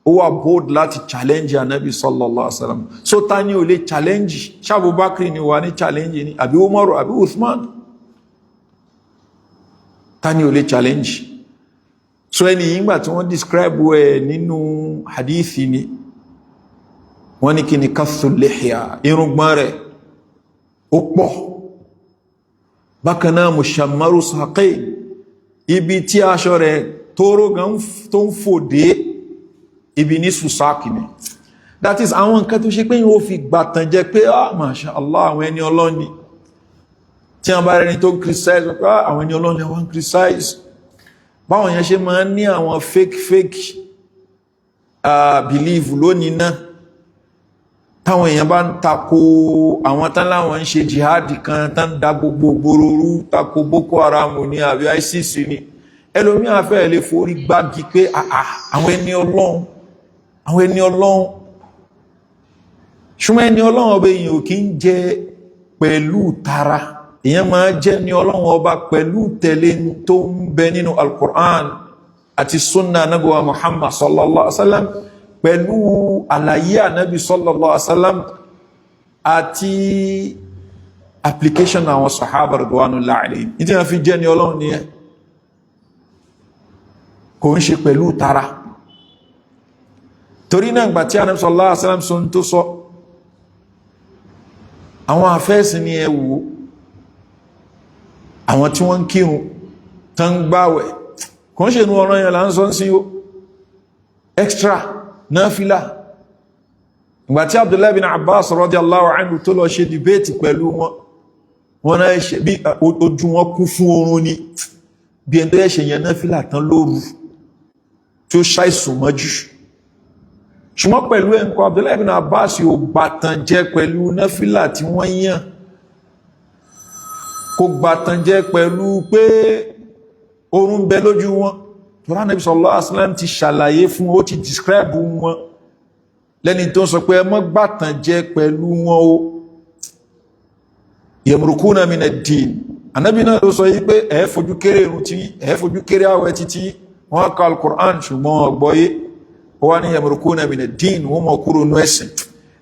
Ó wà bold láti challenge Ànábì sallallahu alaihi wasallam. So ta ni ó lè challenge? Ṣé Abubakar ni wà ní challenge ni, àbí Umaru, àbí Uthman? tani ò lè challenge so ẹni yìngbà tí wọ́n describe ẹ̀ nínú hadithi ni wọ́n ní kí ni kathul lihya irùngbọ̀n rẹ̀ ó pọ̀ bákan náà mushammaru saqayn ibi tí aṣọ rẹ̀ tóóró gan tó ń fòdé ibi ní sùsáàkì ni that is àwọn nǹkan tó ṣe pé yíò fi gbàtàn jẹ pé masha Allah àwọn ẹni ọlọ́ni tí a bá rẹni tó criticize pé àwọn ẹni ọlọ́ni àwọn criticize báwọn yẹn ṣe máa ń ní àwọn fake belief lónìí náà táwọn èèyàn bá ń tako àwọn tán láwọn ń ṣe jihadi kan tán dá gbogbo gbòròrú tako Boko Haram ní àbí ISIS ni ẹlòmí àfẹ́ lè forí gbági pé àwọn ẹni ọlọ́run ṣùgbọ́n ẹni ọlọ́run ọba èèyàn ò kí ń jẹ pẹ̀lú tara èèyàn máa jẹ́ ní ọlọ́run ọba pẹ̀lú tẹ̀lé tó ń bẹ nínú Al-Qur'an àti sunna Ànábì wa Muhammad sallallahu alaihi wasallam pẹ̀lú àlàyé Ànábì sallallahu alaihi wasallam àti application àwọn sahaba radwanullahi alaihim ní tí wọ́n fi jẹ́ ní ọlọ́run nìyẹn kò ń ṣe pẹ̀lú tara torí náà gbà tí Ànábì sallallahu alaihi wasallam sọ tó sọ àwọn àfẹ́ẹ̀sì ni ẹ wò àwọn tí wọ́n ń kírun tán gbáwẹ̀ kò ń ṣe inú ọ̀rọ̀ yẹn là ń sọ sí ó extra náfílà ìgbà tí Abdullahi bin Abbas radiyallahu anhu tó lọ ṣe dìbéètì pẹ̀lú wọn náà ṣe bí ojú wọn kún fún oorun ni bí ẹni tó yẹ ṣe yẹn náfílà tán lóru tí ó ṣàìsùn mọ́jú ṣùgbọ́n pẹ̀lú ẹnkọ́ Abdullahi ibn Abbas ò gbàtàn jẹ́ pẹ̀lú náfílà tí wọ́n yàn kò gbàtàn jẹ́ pẹ̀lú pé oorun bẹ lójú wọn tọ́rọ Ànábì sallallahu alaihi wasallam ti ṣàlàyé fún ó ti describe wọn lẹ́ni tó sọ pé ẹ má gbàtàn jẹ́ pẹ̀lú wọn o yamrukuna min ad-din Ànábì náà ló sọ yí pé ẹ fojú kéré irun tí ẹ fojú kéré àwẹ̀ títí wọ́n ka al-Qur'an ṣùgbọ́n ọgbọ́yé wọ́n ní yamrukuna min ad-din wọ́n mọ̀ kúrò ní ẹ̀sìn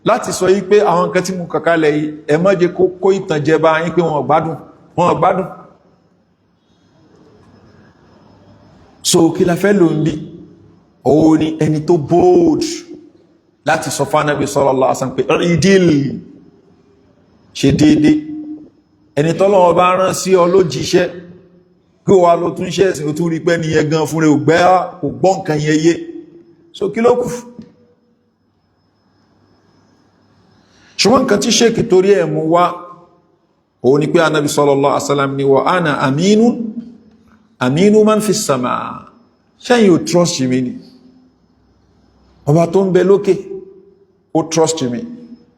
láti sọ yí pé àwọn nǹkan tí mú kàkálẹ̀ yìí ẹ má jẹ́ kó ìtànjẹ bá yín pé wọ́n gbádùn so kí la fẹ́ lò ń bí òun ni ẹni tó bold láti sọ fún Ànábì sallallahu alaihi wasallam pé ìdíl ṣe déédé ẹni tọ́lọ́wọ́ bá rán sí ọ ló jíṣẹ́ kí o wá ló tún ṣẹ́ ẹ̀sìn ó tún rí pẹ́ ní ẹgan fún rẹ̀ ò gbọ́ nǹkan yẹn yé so kí ló kù ṣùgbọ́n nǹkan tí ṣéèkì torí ẹ̀ mú wá òun ni pé Ànábì sallallahu alaihi wasallam ni wa ana aminu man fi sama ṣẹ́yìn ò trust mi ni ọba tó ń bẹ lókè ó trust mi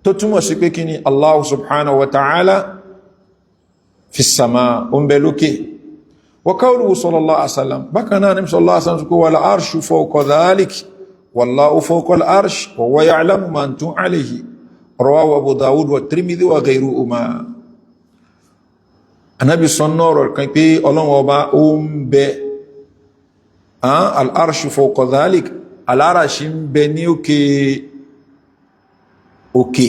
tó túmọ̀ sí pé kí ni Allah subhanahu wa ta'ala fi sama ó ń bẹ lókè wa qawluhu sallallahu alaihi wasallam bákan náà Ànábì sallallahu alaihi wasallam wal arshu fawqa dhalik wallahu fawqa al arsh wa huwa ya'lamu ma antum alayhi rawahu Abu Dawud wa Tirmidhi wa ghayruhuma Ànábì sọ́nà ọ̀rọ̀ kan pé Ọlọ́run ọba ó ń bẹ al-arshu fawqa dhalik al-arshi ń bẹ ní òkè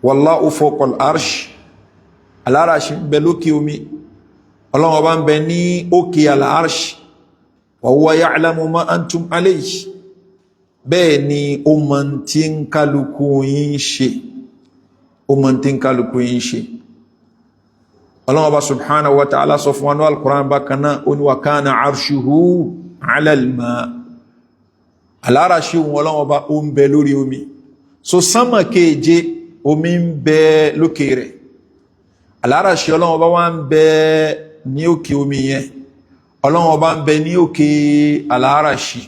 wallahu fawqa al-arsh al-arshi ń bẹ lókè omi Ọlọ́run ọba ń bẹ ní òkè al-arsh wa huwa ya'lamu ma antum alayhi bẹ́ẹ̀ ni ó mọ̀ tí ń kálukú yín ṣe Allah Ọba subhanahu wa ta'ala sọ fún wa ní al-Qur'an bákaná ó ní wa kana arshuhu ala al-ma aláràṣí wọn Ọlọ́run Ọba ó ń bẹ lórí omi so sánmà kéje omi ń bẹ lókè rẹ̀ aláràṣí Ọlọ́run Ọba wá ń bẹ ní òkè omi yẹn Ọlọ́run Ọba ń bẹ ní òkè aláràṣí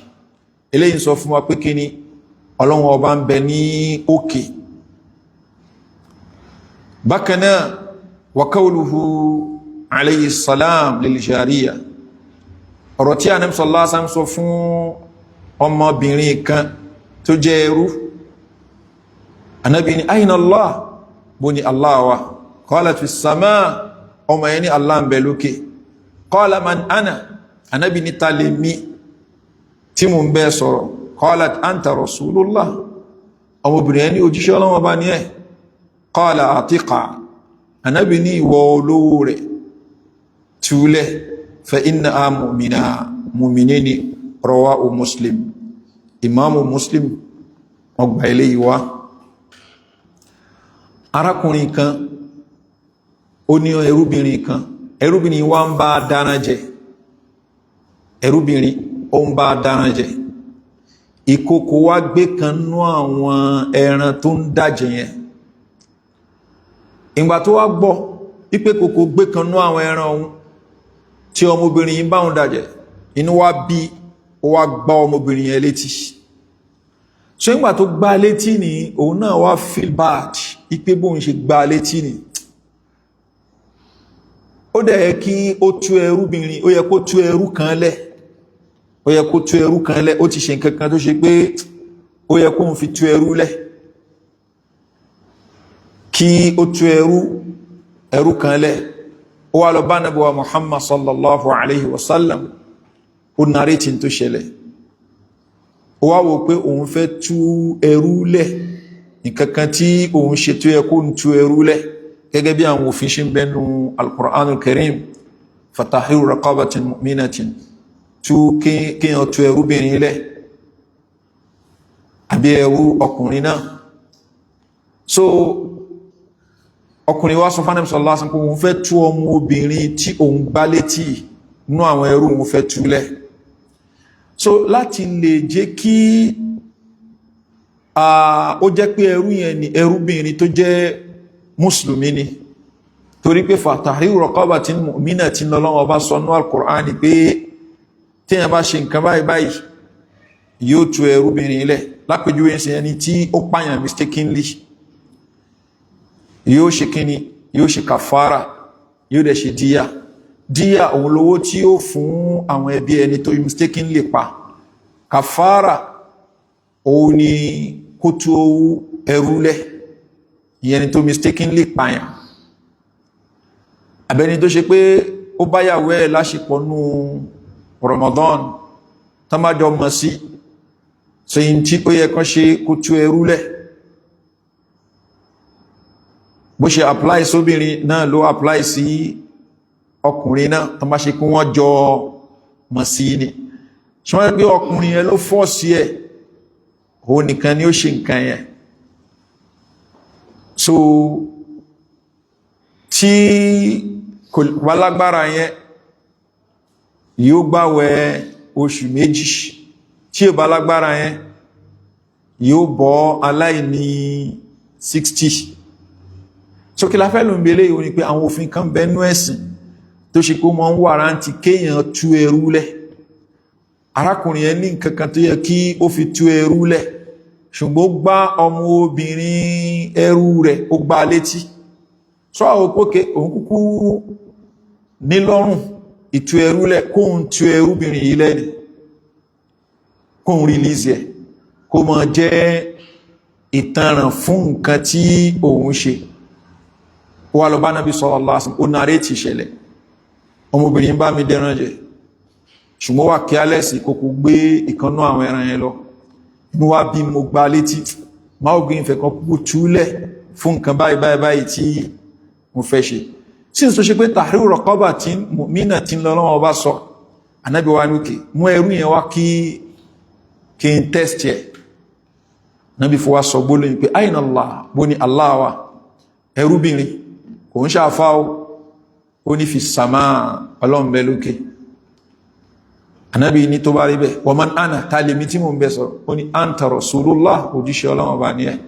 eléyìí sọ fún wa pé kí ni Ọlọ́run Ọba ń bẹ ní òkè bákanáà wa qawluhu alayhi salam lil jariya ọ̀rọ̀ tí Ànábì sallallahu alaihi wasallam sọ fún ọmọbìnrin kan tó jẹ́ ẹrú Ànábì ní ayna Allah bó ní Allah wà qalat fi sama ọmọ yẹn ní Allah ń bẹ lókè qala man ana Ànábì ní ta lè mí tí mo ń bẹ sọ̀rọ̀ qalat anta rasulullah ọmọbìnrin yẹn ní òjíṣẹ́ Ọlọ́run Ọba ní ẹ̀ qala atiqa Ànábì ní ìwọ olówó rẹ̀ túlẹ̀ fa innaha mu'minini rawahu Muslim. Imamu Muslim wọ́n gbà eléyìí wá. Arákùnrin kan ó ní ẹrúbìnrin kan, ẹrúbìnrin wá ń bá dáná jẹ, ẹrúbìnrin ó ń bá dáná jẹ. Ìkòkò wá gbé kan nú àwọn ẹran tó ń dájẹ yẹn. Ìgbà tó wá gbọ́ wípé kòkò gbé kan nú àwọn ẹran ohun tí ọmọbìnrin yìí bá ń dájẹ, inú wá bí, ó wá gbá ọmọbìnrin yẹn létí. So ìgbà tó gbá létí ni òun náà wá feel bad ipé bóun ṣe gbá létí ni. Ó dẹ̀ yẹ kí ó tú ẹrúbìnrin, ó yẹ kó tú ẹrú kan lẹ̀, ó yẹ kó tú ẹrú kan lẹ̀, ó ti ṣe nǹkan kan tó ṣe pé ó yẹ kó ń fi tú ẹrú lẹ̀, kí ó tú ẹrú kan lẹ̀. Ó wá lọ bá Ànábì wa Muhammad sallallahu alaihi wasallam, ó narrate tó ṣẹlẹ̀. Ó wá wò pé òun fẹ́ tú ẹrú lẹ̀, nǹkankan tí òun ṣe tó yẹ kó ń tú ẹrú lẹ̀, gẹ́gẹ́ bí àwọn òfin ṣe ń bẹnu al-Qur'anul Karim, fatahriru raqabatin mu'minatin, kíyàn tú ẹrúbìnrin lẹ̀ àbí ẹrú ọkùnrin náà. So ọkùnrin wá sọ fún Ànábì sallallahu alaihi wasallam pé òun fẹ́ tú ọmọ obìnrin tí òun gbá létí nú àwọn ẹrú òun fẹ́ tú lẹ̀. So láti lè jẹ́ kí ó jẹ́ pé ẹrú yẹn ni ẹrúbìnrin tó jẹ́ mùsùlùmí ni, torí pé fatahriru raqabatin mu'minatin lọ́lọ́wọ́ bá sọ ní al-Qur'ani pé tí yẹn bá ṣe nǹkan báyìí yóò tú ẹrúbìnrin ilẹ̀. Lápèjúwe ṣe ẹni tí ó pààyàn mistakenly, yóò ṣe kíni, yóò ṣe kàfàrà, yóò dẹ̀ ṣe díyà òun lówó tí ó fún àwọn ẹbí ẹni tó mistakenly pa. Kàfàrà òun ni kó tú ẹrú lẹ̀, ìyẹn tó mistakenly pààyàn. Àbẹ́ni tó ṣe pé ó báyàwó ẹ̀ láṣepọ̀ nú Ramadan tán bá jọ mọ̀ sí, so yí tí ó yẹ kán ṣe kó tú ẹrú lẹ̀. Bó ṣe apply sóbìnrin náà ló apply sí ọkùnrin náà tán bá ṣe kí wọ́n jọ mọ̀ sí ni. Ṣùgbọ́n pé ọkùnrin yẹn ló fọ́ sí ẹ̀, òun nìkan ni ó ṣe nǹkan yẹn. So tí kò wá lágbára yẹn yóò gbààwẹ̀ oṣù méjì, tí ó bá lágbára yẹn yóò bọ́ aláìní 60. So kí la fẹ́ ló ń belé yìí ni pé àwọn òfin kan bẹnu ẹ̀sìn tó ṣe pé wọ́n ń wàrántí kéèyàn tú ẹrú lẹ̀. Arákùnrin yẹn ní nǹkan kan tó yẹ kí ó fi tú ẹrú lẹ̀, ṣùgbọ́n ó gbá ọmọ obìnrin ẹrú rẹ̀, ó gbá létí. Sọ àwọn òpókè òun kúkú nílọ́rùn ìtú ẹrú lẹ̀, kóhun tú ẹrúbìnrin yìí lẹ́ni, kóhun release ẹ̀, kó mọ jẹ́ ìtanràn fún nǹkan tí òun ṣe. Ó wá lọ bá Nábì sallallahu alaihi wasallam, ó narrate ìṣẹ̀lẹ̀. Ọmọbìnrin bá mi dẹran jẹ, ṣùgbọ́n wà kí alẹ́sì kòkò gbé ìkanná àwọn ẹran yẹn lọ. Inú wá bí mo gbá létí, máa gbé ìfẹ́ kan kúkú túlẹ̀ fún nǹkan báyìí tí mo fẹ́ ṣe. Sí ìsọ́ ṣe pé tahriru raqabatin mu'minatin lọ́wọ́ bá sọ, Ànábì wa ní òkè mú ẹrú yẹn wá kí n test ẹ̀. Ànábì fún wa sọ gbólóyìn pé ayna Allah, bó ní Allah wa, ẹrúbìnrin kò ń ṣàfá ó ní fi sàmà, Ọlọ́run bẹ lókè. Ànábì ní tó bá rí bẹ́, wa man ana, tàlèmí tí mo ń bẹ sọ, ó ní anta Rasulullah, òjíṣẹ́ Ọlọ́run bá ní ẹ.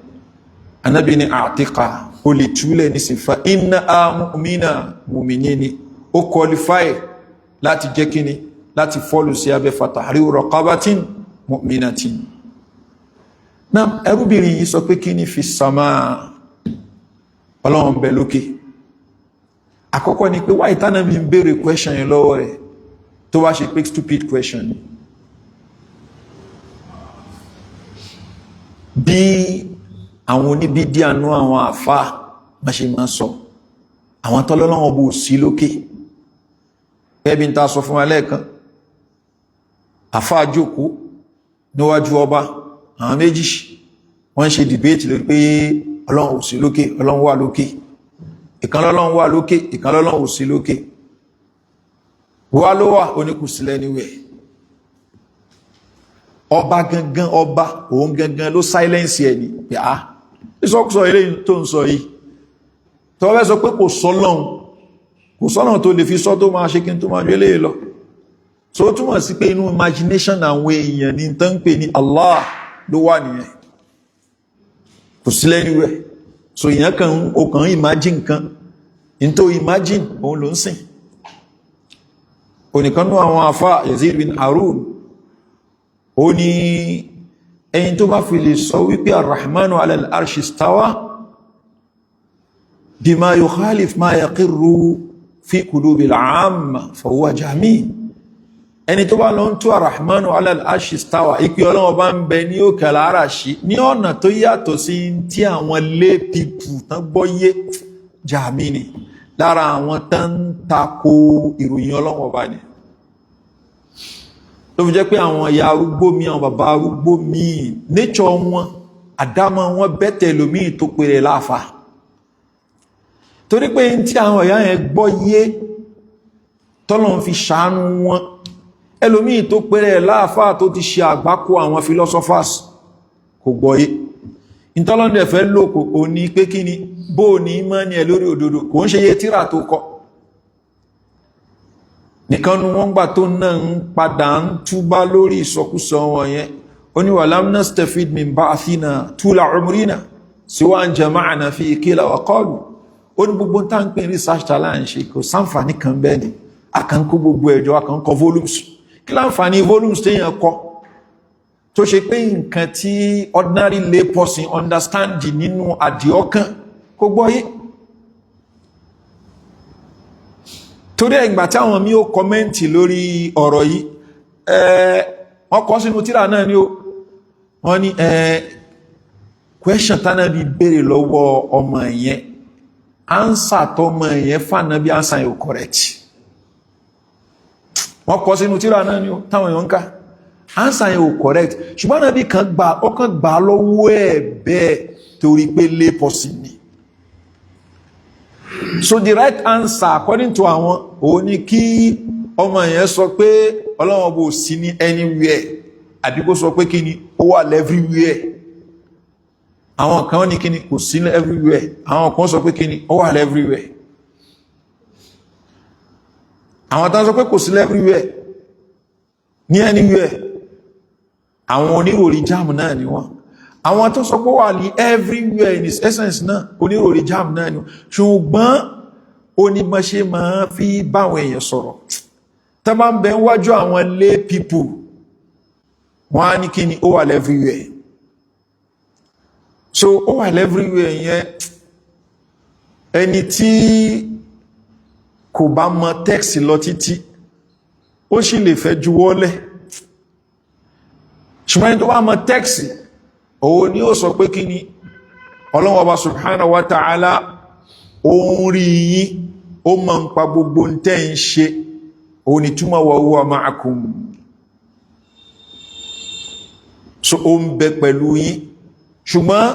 Ànábì ní àtíkà, ó lè túlẹ̀ ní sífà, inna mu'mina, mu'mini ni, ó qualify láti jẹ́ kíni, láti fọ́lù sí abẹ́ fatahriru raqabatin mu'minatin. Náà ẹrúbìnrin yìí sọ pé kíni fi sàmà, Ọlọ́run bẹ lókè. Àkọ́kọ́ ni pé wá ìtànà mi ń béèrè question yẹn lọ́wọ́ rẹ̀ tó wá ṣe pé stupid question ni. Bí àwọn oníbídí àánú àwọn àfá ma ṣe máa sọ, àwọn tọ́lọ́lọ́wọ́ bó sí lókè. Ẹbí ń ta sọ fún alẹ́ẹ̀kan, àfá jókòó níwájú ọba, àwọn méjì wọ́n ṣe debate lórí pé Ọlọ́run ò sí lókè, Ọlọ́run wà lókè. Ìkan lọ́lọ́run wà lókè, ìkan lọ́lọ́run ò sí lókè. wà ló wà oníkùsílẹ̀ níwẹ̀ ọba gangan ọba òun gangan ló silence ẹ̀ ní pé ìsọkúsọ ilé tó ń sọ yìí tó fẹ́ sọ pé kò sọ́lọ́run tó lè fi sọ tó máa ṣe kí n tó máa jẹ́ lè lọ so ó túnmọ̀ sí pé inú imagination àwọn èèyàn ní tán ń pè ní Allah ló wà nìyẹn kò sílẹ̀ níwẹ̀ so èèyàn kan ó kàn imagine kan in tó imagine òun ló ń sìn oníkanú àwọn afá Yazid bin Harun ó ní ẹyin tó bá fi lè sọ wípé ar-Rahmanu ala al-arshi istawa bima yukhalif ma yaqirru fi qulubil amma fa huwa jahmi ẹni tó bá lọ ń tó ar-Rahmanu ala al-arshi istawa ìpé Ọlọ́run bá ń bẹ ní òkè al-arashi ní ọ̀nà tó yàtọ̀ sí tí àwọn lay people tán gbọ́yé jahmi ni lára àwọn tán tako ìròyìn Ọlọ́run bá ní tó fi jẹ́ pé àwọn ìyá arúgbó mi àwọn bàbá arúgbó mi nature wọn àdámọ́ wọn bẹ́tẹ̀ lómi tó pèrè láàfà torí pé tí àwọn ìyá yẹn gbọ́ yé tọ́lọ́run fi ṣàánú wọn ẹlòmí tó pèrè láàfà tó ti ṣe àgbákò àwọn philosophers kò gbọ́ yé ìtọ́lọ́dẹ̀ fẹ́ lókò ò ní pé kí ni bó ní mọ́ ní ẹ lórí òdodo kò ń ṣe yé tíra tó kọ nìkan ní wọ́n gbà tó náà ń padà ń túbá lórí ìsọkúsọ wọn yẹn ó ní walam nastafid min ba'thina tula umrina siwa an jama'na fi qila wa qalu ó ní gbogbo tá ń pè ní research tala ń ṣe kò sáǹfààní kan bẹ́ẹ̀ ni a kàn kó gbogbo ẹjọ́ a kàn kọ volumes kí láǹfààní volumes téèyàn kọ tó ṣe pé nǹkan tí ordinary lay person understand nínú àdìọ́kàn kò gbọ́yé torí ẹgbà tí àwọn mí ó kọmẹ́ntì lórí ọ̀rọ̀ yìí wọ́n kọ́ sínú tírà náà ni ó wọ́n ní question tánà bí béèrè lọ́wọ́ ọmọ ẹ̀yẹn answer tọ́mọ ẹ̀yẹn fànà bí answer yóò correct wọ́n kọ́ sínú tírà náà ni ó táwọn èèyàn ń ká answer yóò correct ṣùgbọ́n náà bí kan gbà lọ́wọ́ ẹ̀ bẹ́ẹ̀ torí pé lay person ni so the right answer according to àwọn òun ni kí ọmọ yẹn sọ pé Ọlọ́run bó sí ní anywhere àbí kó sọ pé kí ni ó wà everywhere àwọn kan ní kí ni kò sí everywhere àwọn kan sọ pé kí ni ó wà everywhere àwọn tán sọ pé kò sí everywhere ní anywhere àwọn oníròrí jáàmù náà ni wọ́n àwọn tó sọ pé wà ní everywhere in its essence náà oníròrí jáàmù náà ni ṣùgbọ́n onímọ̀ṣe máa fi báwọn èèyàn sọ̀rọ̀ tó bá ń bẹ wájú àwọn lay people wọ́n á ní kí ni ó wà everywhere so ó wà everywhere yẹn ẹni tí kò bá mọ text lọ títí ó sì lè fẹ́ juwọ́lẹ̀ ṣùgbọ́n ẹni tó bá mọ text òun ni ó sọ pé kí ni Ọlọ́hun Ọba subhanahu wa ta'ala òun rí yín ó mọ̀ ń pa gbogbo ń tẹ́ ń ṣe òun ni túnmọ̀ wa huwa ma'akum so ó ń bẹ pẹ̀lú yín ṣùgbọ́n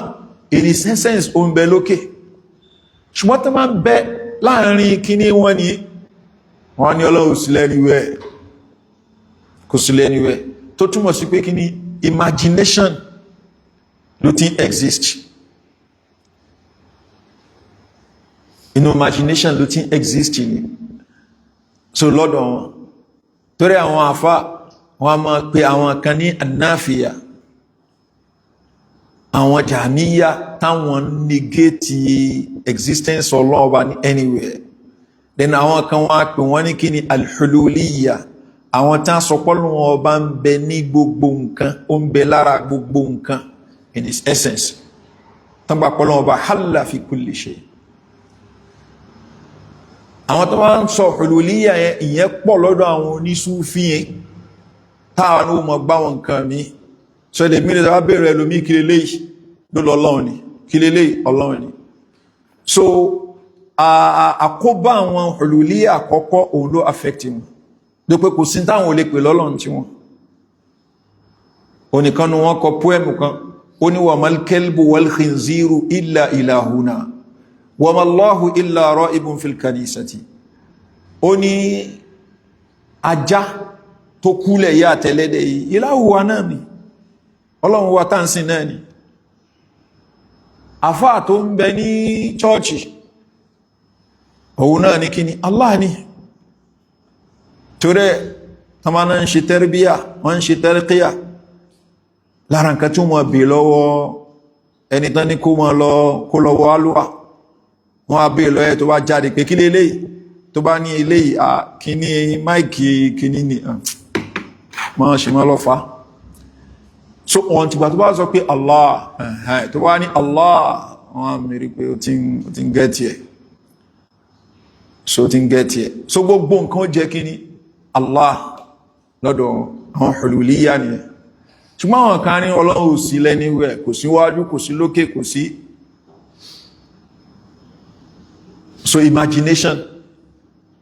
in its essence ó ń bẹ lókè ṣùgbọ́n tó máa ń bẹ láàrin kíní wọn ni wọ́n ní Ọlọ́hun sí anywhere kò sí anywhere tó túnmọ̀ sí pé kíní imagination ló ti exist inú imagination ló ti exist ni so lọ́dọ̀ wọn torí àwọn àfá wọn máa pè àwọn kan ní annáfíà àwọn jàmíyà táwọn negate existence ọlọ́ọ̀bá ní anywhere then àwọn kan wọ́n pè wọ́n ní kí ni alhululiyya àwọn tán sọpọ́lù wọn bá ń bẹ ní gbogbo nǹkan ó ń bẹ lára gbogbo nǹkan in its essence tán bá pọ́lù wọn bá halla fi kulli shay àwọn tó máa ń sọ hululiyya yẹn ìyẹn pọ̀ lọ́dọ̀ àwọn onísúfí yẹn táwọn ó mọ̀ gbá wọn nǹkan mi so lè mílẹ̀ tàbí bèèrè ẹlòmí kí lélẹ́yìí ló lọ Ọlọ́run ni kí lélẹ́yìí Ọlọ́run ni so àkóbá àwọn hululiyya àkọ́kọ́ òun ló affect wọn ló pé kò sí táwọn olè pè lọ́lọ́run tí wọn oníkan ní wọ́n kọ poem kan ó ní wa mal kalbu wal khinziru illa ilahuna wa mallahu illa ra'ibun fil kanisati ó ní ajá tó kúlẹ̀ yá àtẹ̀lẹ́dẹ̀ yìí iláhù wa náà ni ọlọ́run wa tánsìn náà ni àfáà tó ń bẹ ní chọ́ọ̀chì òun náà ni kíni Allah ni torí tọ́mọ náà ń ṣe tẹ́rìbíyà wọ́n ń ṣe tẹ́rìkíyà lára nǹkan tí wọ́n bè lọ́wọ́ ẹni tán ní kó lọ́wọ́ alúwà wọ́n á bè lọ́yẹ̀ tó bá jáde pé kí léléyìí tó bá ní eléyìí kíní máìkì kíní ni wọ́n ṣe mọ́ lọ́fà so wọ́n ti gbà tó bá sọ pé Allah tó bá ní Allah wọ́n mẹ́rí pé ó ti ń gẹ́tì ẹ̀ so gbogbo nǹkan jẹ́ kíní Allah lọ́dọ̀ àwọn hululiyya ni ṣùgbọ́n àwọn kan ní ọlọ́run ò sí lẹ́niwẹ̀ kò sí wájú kò sí lókè kò sí so imagination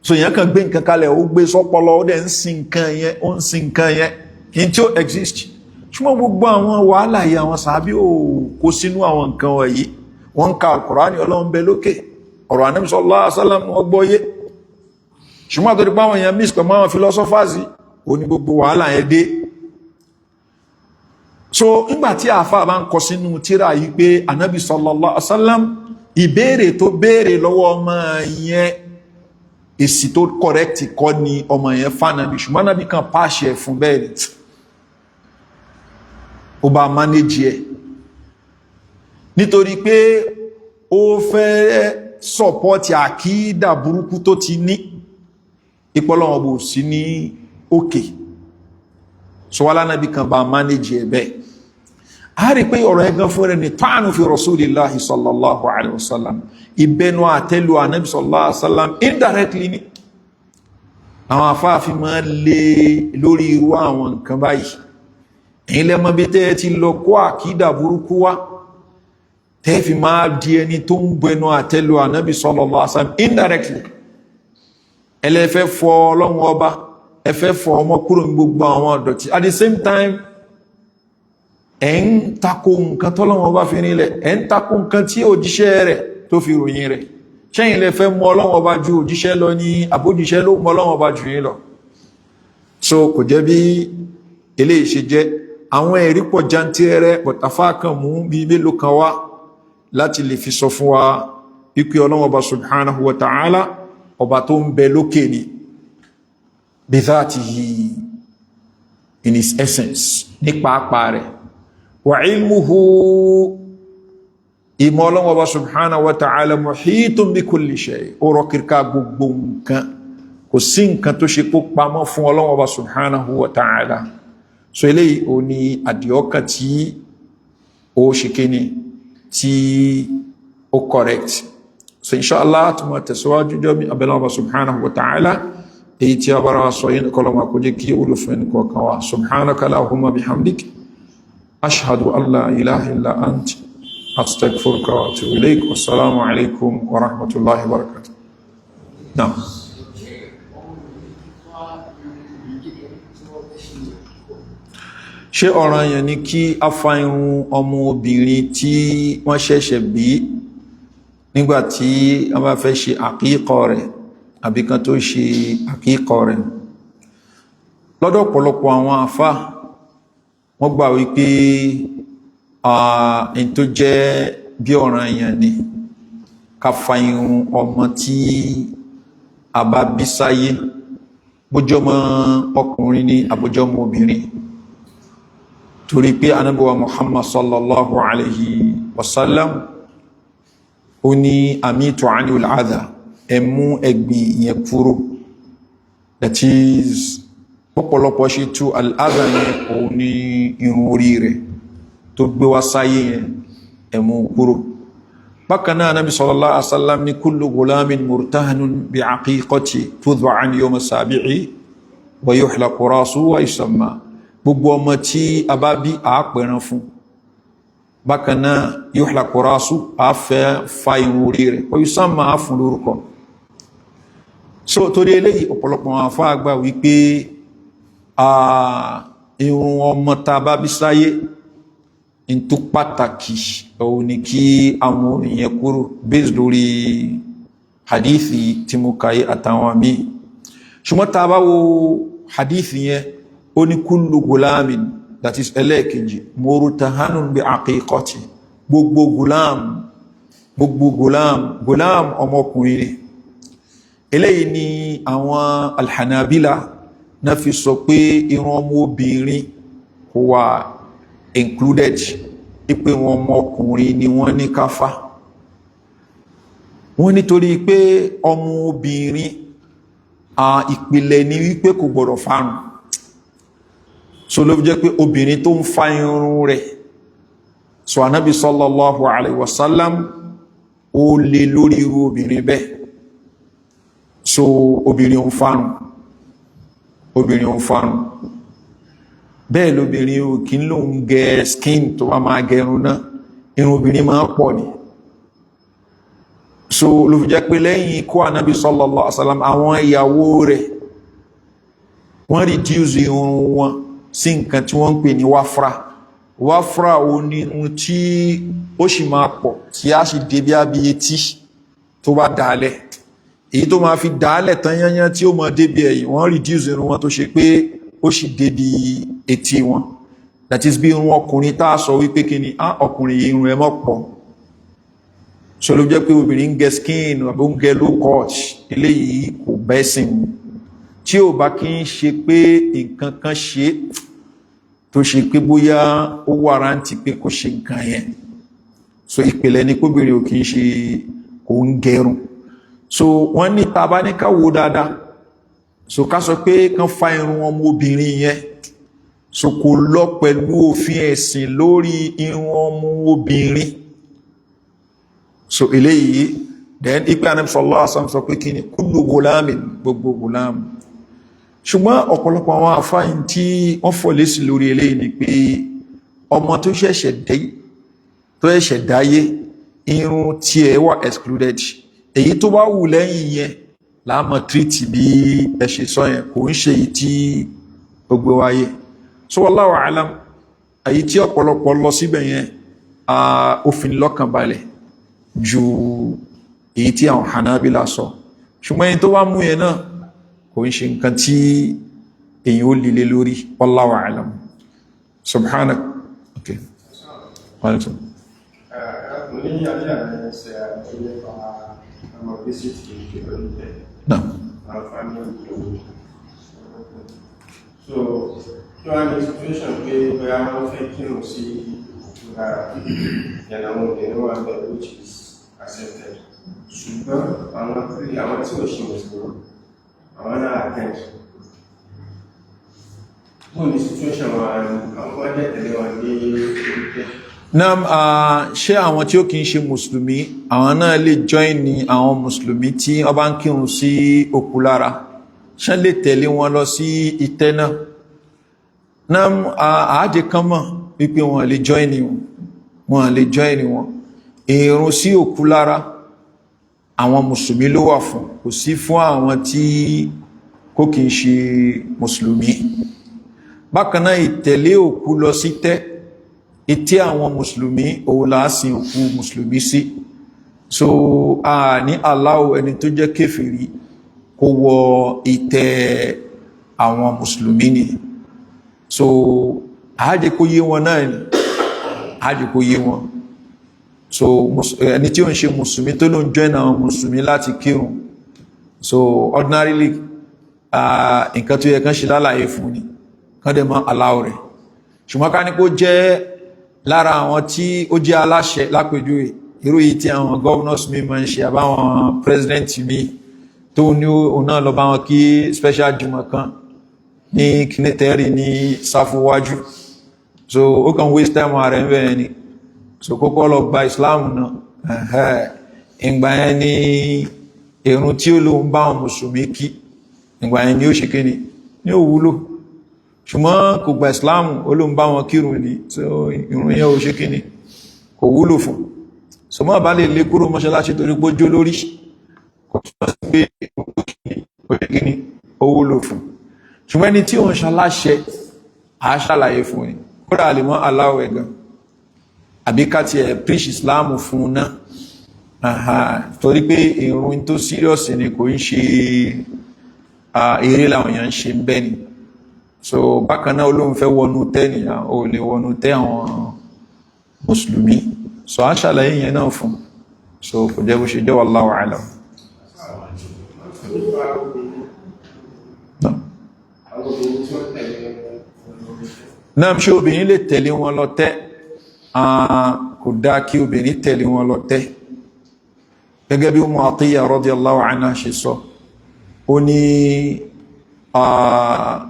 so yẹn kan gbé nǹkan kalẹ̀ ó gbé sọ́pọlọ ó dẹ̀ ń sin nǹkan yẹn in tí ó exist ṣùgbọ́n gbogbo àwọn wàhálà yìí àwọn sàábí ò kó sínú àwọn nǹkan wọ̀nyí wọ́n ń ka Al-Qur'ani ọlọ́run bẹ lókè ọ̀rọ̀ Ànábì sallallahu alaihi wasallam ọgbọ́yé ṣùgbọ́n àtọ́rí pàwọn èèyàn mix pẹ̀lú àwọn philosophers ó ní gbogbo wàhálà yẹn dé so nígbàtí àfà bá ń kọ sínú tírà yìí pé Ànábì sallallahu alaihi wasallam ìbéèrè tó béèrè lọ́wọ́ ọmọ yẹn èsì tó correct kọ́ ni ọmọ yẹn fánàbí ṣùgbọ́n Ànábì kan pàṣẹ fún bẹ́ẹ̀ ó bá manage ẹ̀ nítorí pé ó fẹ́ sọpọ́tì àkídà burúkú tó ti ní ìpọ́lọ́wọ́ bò sí ní òkè so wá lánàbí kan bá manage ẹ̀ bẹ́ẹ̀ a rí pé ọ̀rọ̀ ẹgbẹ́ fún rẹ̀ ní ta'anu fi rasulillahi sallallahu alaihi wasallam ìbẹnu àtẹ́lù ànábì sallallahu alaihi wasallam indirectly ni àwọn afáàfin máa lè lórí irú àwọn nǹkan báyìí èyí lẹ́mọ́ bí tẹ́ ti lọ kó àkídà burúkú wá tẹ́ fi máa di ẹni tó ń bẹnu àtẹ́lù ànábì sallallahu alaihi wasallam indirectly ẹlẹ́fẹ́ fọ ọlọ́run ọba ẹfẹ́ fọ ọmọ kúrò ní gbogbo àwọn ọ̀dọ̀tí at the same time ẹ̀ ń takò nǹkan tọ́lọ́run ọba fi nílẹ̀ ẹ̀ ń takò nǹkan tí òjíṣẹ́ rẹ̀ tó fi ròyìn rẹ̀ ṣẹ́yìn lẹ́fẹ́ mọ ọlọ́run ọba ju òjíṣẹ́ lọ ní àbójíṣẹ́ ló mọ ọlọ́run ọba jù yín lọ so kò jẹ́ bí eléyìí ṣe jẹ́ àwọn ẹ̀rí pọ̀ jantirẹrẹ pọ̀tàfà kan mú bí mélòó kan wá láti lè fi sọ fún wa wípé ọlọ́run ọba subhanahu wa ta'ala ọba tó ń bẹ lókè ni bidhatihi in his essence ní pàápàá rẹ̀ wa ilmuhu ìmọ̀ Ọlọ́hun Ọba subhanahu wa ta'ala muhitun bi kulli shay ó rọ kírká gbogbo nǹkan kò sí nǹkan tó ṣe kó pamọ́ fún Ọlọ́hun Ọba subhanahu wa ta'ala so eléyìí ó ní àdìọ́kàn tí ó ṣe kíni tí ó correct so inshallah tó máa tẹ̀síwájú jọ mi abẹ́lẹ́ Ọba subhanahu wa ta'ala èyí tí a bára wa sọ yìí ní kọlọ́mà kó jẹ́ kí olùfẹ́ ní kọ̀ọ̀kan wa subhanaka allahumma bihamdik ashhadu an la ilaha illa ant astaghfiruka wa atubu ilayk wassalamu alaikum wa rahmatullahi wa barakatuh naam ṣé ọ̀ranyàn ni kí a fa irun ọmọ obìnrin tí wọ́n ṣẹ̀ṣẹ̀ bí nígbàtí a bá fẹ́ ṣe àkíkọ̀ rẹ̀ àbí kan tó ṣe àkíkọ̀ rẹ̀ lọ́dọ̀ ọ̀pọ̀lọpọ̀ àwọn àfá wọ́n gbà wípé in tó jẹ́ bí ọ̀ranyàn ni ká fa irun ọmọ tí a bá bí sáyé bójọ́mọ ọkùnrin ni àbójọ́mọ obìnrin torí pé Ànábì wa Muhammad sallallahu alaihi wasallam ó ní amitu anil adha ẹmú ẹgbìn ìyẹn kúrò that is pọ̀pọ̀lọpọ̀ ṣe tú al-adha yẹn òun ní irun orí rẹ̀ tó gbé wá sáyé yẹn ẹmú kúrò bákan náà Ànábì sallallahu alaihi wasallam ní kullu ghulamin murtahanun bi aqiqati tudh'a an yawm as-sabi'i wa yuhlaqu ra'suhu wa yusamma gbogbo ọmọ tí a bá bí àápẹran fún bákan náà yuhlaqu ra'suhu àáfẹ́ fa irun orí rẹ̀ wa yusamma àáfún lórúkọ so torí eléyìí ọ̀pọ̀lọpọ̀ àwọn àfáà gbà wípé irun ọmọ tá bá bí sáyé in tó pàtàkì òun ni kí àwọn èèyàn kúrò based lórí hadithi tí mo kàyé àtàwọn míì ṣùgbọ́n tá bá wo hadith yẹn ó ní kullu gulamin, that is ẹlẹ́ẹ̀kejì, murtahanun bi aqiqati, gbogbo gulam ọmọkùnrin. Eléyìí ni àwọn alhanabila na fi sọ pé irun ọmọ obìnrin kò wà included, ipe wọn ọmọkùnrin ni wọ́n ní káfá. Wọ́n nítorí pé ọmọ obìnrin ìpìlẹ̀ ni wípé kò gbọdọ̀ fárun, so ló jẹ́ pé obìnrin tó ń fa irun rẹ̀, so anábi sallallahu alaihi wasallam ó lè lórí irú obìnrin bẹ́ẹ̀. So obìnrin ń fárun bẹ́ẹ̀ lóbìnrin ò kí ń lò ń gẹ skin tó wá máa gẹrun náà, irun obìnrin máa pọ̀ ni. So ló fi jẹ́ pé lẹ́yìn ikú anábi sallallahu alaihi wasallam àwọn ìyàwó rẹ̀ wọ́n reduce irun wọn sí nǹkan tí wọ́n ń pè ní wáfra ó ní ohun tí ó sì máa pọ̀ tí a sì dé bí abí etí tó bá dálẹ̀, èyí tó máa fi dálẹ̀ tán yányán tí ó máa débi ẹ̀yìn wọ́n reduce irun wọn tó ṣe pé ó sì débi etí wọn. That is bí irun ọkùnrin tá a sọ wípé kí ni ọkùnrin irun ẹ mọ́ pọ̀, so ló jẹ́ pé obìnrin ń gẹ skin àbí ń gẹ low cut, eléyìí kò bẹ́sìn tí ò bá kí ń ṣe pé nǹkan kan ṣe tó ṣe pé bóyá ó wárántí pé kò ṣe nǹkan yẹn. So ìpìlẹ̀ ni kóbìnrin ò kí ń ṣe kò ń gẹrun. So wọ́n ní tá bá ní ká wò dáadáa, so ká sọ pé kán fa irun ọmọ obìnrin yẹn, so kò lọ pẹ̀lú òfin ẹ̀sìn lórí irun ọmọ obìnrin. So eléyìí then ipe Ànábì sallallahu alaihi wasallam sọ pé kí ni kullu gulamin, gbogbo gulam. Ṣùgbọ́n ọ̀pọ̀lọpọ̀ àwọn àfáà tí wọ́n fọ̀ lésì lórí eléyìí ni pé ọmọ tó ṣẹ̀ṣẹ̀ dáyé irun tí ẹ wà excluded, èyí tó bá wù lẹ́yìn yẹn láàmọ̀ tríìtì bí ẹ ṣe sọ yẹn, kò ń ṣe èyí tí ó gbé wáyé. So wallahu a'lam, èyí tí ọ̀pọ̀lọpọ̀ lọ síbẹ̀ yẹn òfin lọ́kàn balẹ̀ ju èyí tí àwọn Hanabila sọ. Ṣùgbọ́n èyí tó wá mú yẹn náà kò ń ṣe nǹkan tí èyí ó lílé lórí, wallahu a'lam. Subhanak. Okay. Wonderful. No. So, you are in a situation where we are not thinking see which is accepted. Ṣùgbọ́n àwọn tí ó ṣe mùsùlùmí, àwọn náà attend. Wọ́n ní situation wọn, àwọn ọjọ́ tẹ̀lé wọn ní orílẹ̀. Ṣé àwọn tí ó kìí ṣe mùsùlùmí àwọn náà lè join ní àwọn mùsùlùmí tí wọ́n bá ń kírun sí òkú lára, ṣé lè tẹ̀lé wọn lọ sí ìtẹ́ náà? Àájẹ́ kan mọ̀ wípé wọ́n lè join wọn. Ìrun sí òkú lára àwọn mùsùlùmí ló wà fún, kò sí fún àwọn tí kò kìí ṣe mùsùlùmí. Bákan náà ìtẹ̀lé òkú lọ sí tẹ́, ìtí àwọn mùsùlùmí òun láásìn òkú mùsùlùmí sí. So a ní aláwọ̀ ẹni tó jẹ́ kéfèrí kó wọ ìtẹ́ àwọn mùsùlùmí ni. So àájẹ́ kó yé wọn náà ni, àájẹ́ kó yé wọn. So ẹni tí ó ń ṣe mùsùlùmí tó ló ń join àwọn mùsùlùmí láti kírun, so ordinarily nǹkan tó yẹ kán ṣe lálàyé fún ni, kán dẹ̀ mọ́ aláwọ̀ rẹ̀. Ṣùgbọ́n ká ní kó jẹ́ lára àwọn tí ó jẹ́ aláṣẹ lápèjúwe, irú yìí tí àwọn governors mi máa ń ṣe àbáwọn president mi tó ní òun náà lọ bá wọn kí special jùmọ̀ kan ní kìnnìtẹ́rì ní sáfúwájú, so ó kàn waste time ààrẹ ń bẹ̀rẹ̀ ni. So kókó lọ gba Islam náà, ìgbà yẹn ni ìrun tí ó ló ń bá wọn mùsùlùmí kí, ìgbà yẹn ni ó ṣe kíni ní ó wúlò. Ṣùgbọ́n kò gba Islam ó ló ń bá wọn kírun ní, so ìrun yẹn ó ṣe kíni kò wúlò fún. So mọ́ bá lè lè kúrò mọ́ṣáláṣí torí pé ó jó lórí, kò túnmọ̀ sí pé ó ṣe kíni ó wúlò fún. Ṣùgbọ́n ẹni tí ó ń ṣaláṣẹ àá ṣàlàyé fún ni, kódà lè mọ́ aláwọ̀ ẹ̀gàn àbí ká ti ẹ̀ preach Islam fún náà, torí pé ìrun tó serious ni, kò ń ṣe eré làwọn èèyàn ń ṣe ń bẹ́ ni so bákan náà olóhùn fẹ́ wọnú tẹ́ nìyàn ó lè wọnú tẹ́ àwọn mùsùlùmí so a ṣàlàyé yẹn náà fún so kò jẹ́ bó ṣe jẹ́ wallahu a'lam. náà ṣé obìnrin lè tẹ̀lé wọn lọ tẹ́ kò dá kí obìnrin tẹ̀lé wọn lọ tẹ́ gẹ́gẹ́ bí Ummu Atiyya radiyallahu anha ṣe sọ ó ní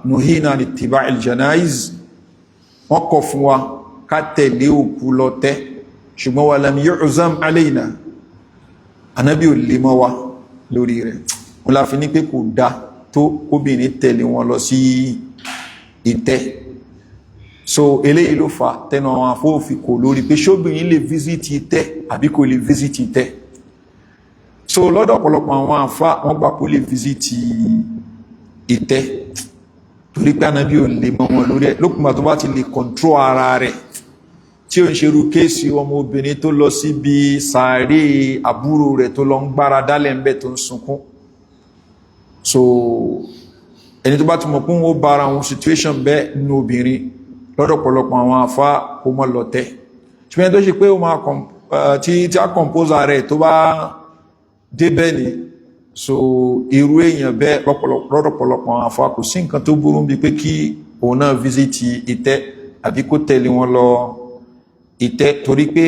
nuhina an ittiba'il janaiz wọ́n kọ̀ fún wa ká tẹ̀lé òkú lọ tẹ́ ṣùgbọ́n wa lam yu'zam alayna anábí ò lè mọ́ wa lórí rẹ̀ wọ́n la fi ní pé kò dá tó obìnrin tẹ̀lé wọn lọ sí ìtẹ́ so eléyìí ló fà tẹnu àwọn afọ́òfin kò lórí pé ṣóbìnrin lè fíṣítì ìtẹ́ àbí kò lè fíṣítì ìtẹ́ so lọ́dọ̀ ọ̀pọ̀lọpọ̀ àwọn àfá wọ́n gbà kó lè fíṣítì ìtẹ́ torí pé anábí ò lè mọ́ wọn lórí ẹ̀ lókùnbà tó bá ti lè control ara rẹ̀ tí ó ń ṣerú kéèsì ọmọ obìnrin tó lọ síbi sàárè àbúrò rẹ̀ tó lọ ń gbára dálẹ̀ ńbẹ̀ tó ń sunkún so ẹni tó bá ti mọ̀ pé wọ́n bára wọn situation bẹ́ẹ̀ nínú obìnrin lọ́dọ̀ ọ̀pọ̀lọpọ̀ àwọn àfá kó mọ́ lọ tẹ́ ṣùgbọ́n tó ṣe pé ó máa tí a compose rẹ̀ tó bá débẹ̀ ni so irú èèyàn bẹ́ẹ̀ lọ́dọ̀ ọ̀pọ̀lọpọ̀ àwọn àfá kò sí nǹkan tó burú bí pé kí òun náà visit ìtẹ́ àbí kó tẹ̀lé wọn lọ ìtẹ́ torí pé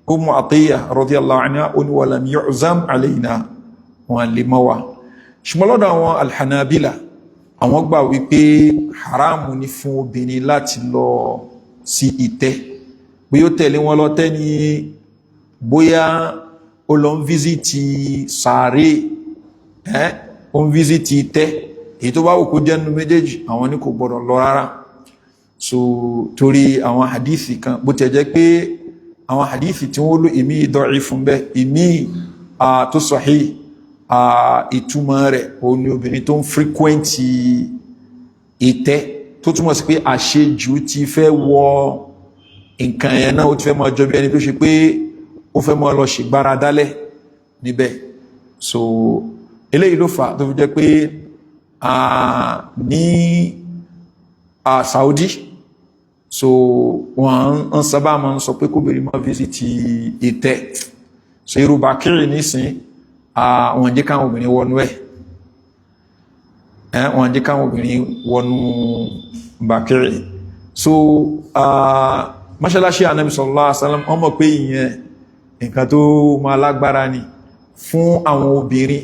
Ummu Atiyya radiyallahu anha ó ní wa lam yu'zam alayna wọn lè mọ́ wa ṣùgbọ́n lọ́dọ̀ àwọn alhanabila àwọn gbà wípé haramu ní fún obìnrin láti lọ sí ìtẹ́ bóyá ó tẹ̀lé wọn lọ tẹ́ ni bóyá ó lọ ń fíṣítì sàárè ó ń fíṣítì ìtẹ́ èyí tó bá wù kó jẹ́nu méjèèjì àwọn ní kò gbọdọ̀ lọ rárá so torí àwọn hadithi kan bó tẹ̀ jẹ́ pé àwọn hadithi tí wọ́n lò ìmí dọ̀í fún bẹ́ ìmí tó sahih ìtumọ̀ rẹ̀ òun ni obìnrin tó ń frequenti ìtẹ́ tó túmọ̀ sí pé àṣejù ti fẹ́ wọ nǹkan ẹ̀ náà ó ti fẹ́ mọ́ ọjọ́ bí ẹni tó ṣe pé ó fẹ́ mọ́ lọ ṣègbára dálẹ̀ níbẹ̀ so eléyìí ló fà tó fi jẹ́ pé ní Saudi so wọ́n ń sábà máa ń sọ pé kóbìnrin máa visiti ìtẹ́ so irú Bàkírì nísìn wọ́n jẹ́ káwọn obìnrin wọnú wọ́n jẹ́ káwọn obìnrin wọnú Bàkírì so mọ́ṣálásí Ànábì sallallahu alaihi wasallam wọ́n mọ̀ pé ìyẹn nǹkan tó máa lágbára ni fún àwọn obìnrin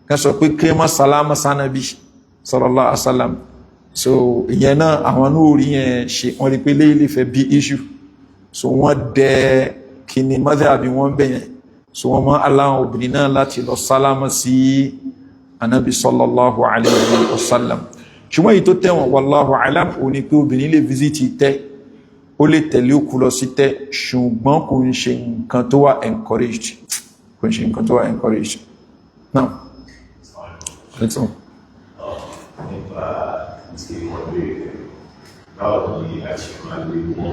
kan sọ pé kí wọ́n sálámà sánàbí sallallahu alaihi wasallam so ìyẹn náà àwọn náà orí yẹn ṣe wọ́n rí pé léèlé fẹ́ bí issue so wọ́n dẹ kí ni madhabi wọ́n bẹ̀yẹn so wọ́n mọ́ aláwọn obìnrin náà láti lọ sálámà sí Ànábì sallallahu alaihi wasallam ṣùgbọ́n èyí tó tẹ̀wọ̀n wallahu alam ò ní pé obìnrin lè visit tẹ́ ó lè tẹ̀lé òkú lọ sí tẹ́ ṣùgbọ́n kò ń ṣe nǹkan tó wà encouraged kò ń ṣe nǹkan tó wà encouraged now let's go. Nípa tí wọ́n béèrè báwo ni a ṣe máa lè mọ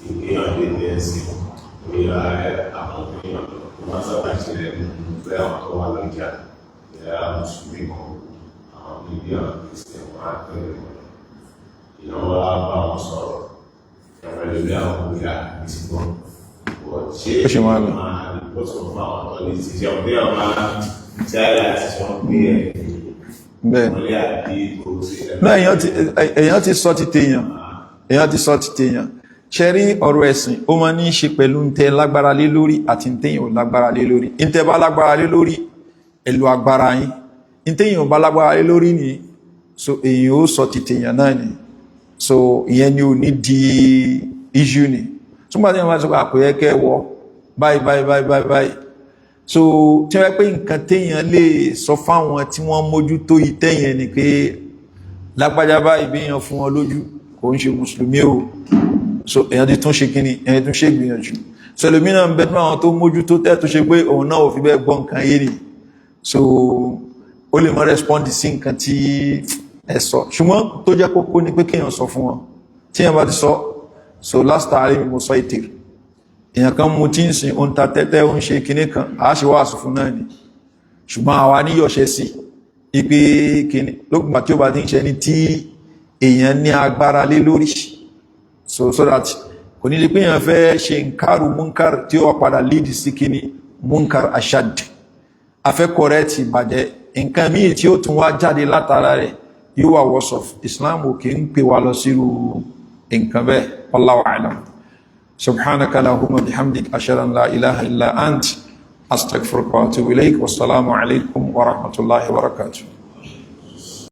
ìgbéyàwó ní ẹ̀sìn bóyá àwọn èèyàn tó máa sábà ṣẹlẹ̀ nínú fẹ́ àwọn tó wà lọ́jà ìyá mùsùlùmí kan àwọn níbi àwọn kristian wọn á bẹ̀rẹ̀ ìnáwó á bá wọn sọ̀rọ̀ ẹ̀rọ àwọn bóyá ti gbọ́ ṣé máa rìpọ́tù fún àwọn tó ní ti ṣe ọ̀dẹ́ ọ̀ma tí a yà ti sọ pé èèyàn ti sọ ti tèèyàn ṣe rí ọ̀rọ̀ ẹ̀sìn ó máa ní í ṣe pẹ̀lú ń tẹ lágbára lé lórí àti ń tẹ́yìn ò lágbára lé lórí ń tẹ́ bá lágbára lé lórí ẹ̀lú agbára yín ń tẹ́yìn ò bá lágbára lé lórí ni so èyàn ó sọ ti tèèyàn náà ni so ìyẹn ni ò ní di issue ni túnbà tí wọ́n máa sọ pé àkóyẹ́ kẹwọ́ báyìí so tí wọ́n pé nǹkan téèyàn lè sọ fáwọn tí wọ́n mójútó ìtẹ́yẹn ni pé lágbájá báyìí bí èèyàn fún wọn lójú kò ń ṣe mùsùlùmí o so èèyàn ti tún ṣe kíni èèyàn tún ṣe gbìyànjú so ẹlòmínà ń bẹ fún àwọn tó mójútó tẹ́ tó ṣe pé òun náà ò fi bẹ́ẹ̀ gbọ́ nǹkan yé ni so ó lè mọ́ rẹ́spọ́ndì sí nǹkan tí ẹ sọ ṣùgbọ́n tó jẹ́ kókó ni pé kéèyàn sọ fún wọn tí èèyàn bá ti sọ so last time mo sọ ètè èèyàn kan mú tí ń sin ohun ta tẹ́tẹ́ ó ń ṣe kinní kan a ṣe wá àsùn fún náà ni ṣùgbọ́n àwa níyọ̀ṣẹ́ sí ipe kìíní lókùnbà tí ó bá ti ń ṣe ní tí èèyàn ní agbára lé lórí so that kò ní lè pé èèyàn fẹ́ ṣe nkaru munkar tí ó padà lead sí kìíní munkar ashad afẹ́kọ̀ọ́rẹ́ ti bàjẹ́ nǹkan míì tí ó tún wá jáde látara rẹ̀ yóò wà wọ́sọ̀f Islam ò kí ń pè wá lọ sírú nǹkan bẹ́ẹ̀ wallahu a'lam subhanaka lahumma bihamdik ashhadu an la ilaha illa ant astaghfiruka wa atubu ilayk wassalamu alaikum wa rahmatullahi wa barakatuh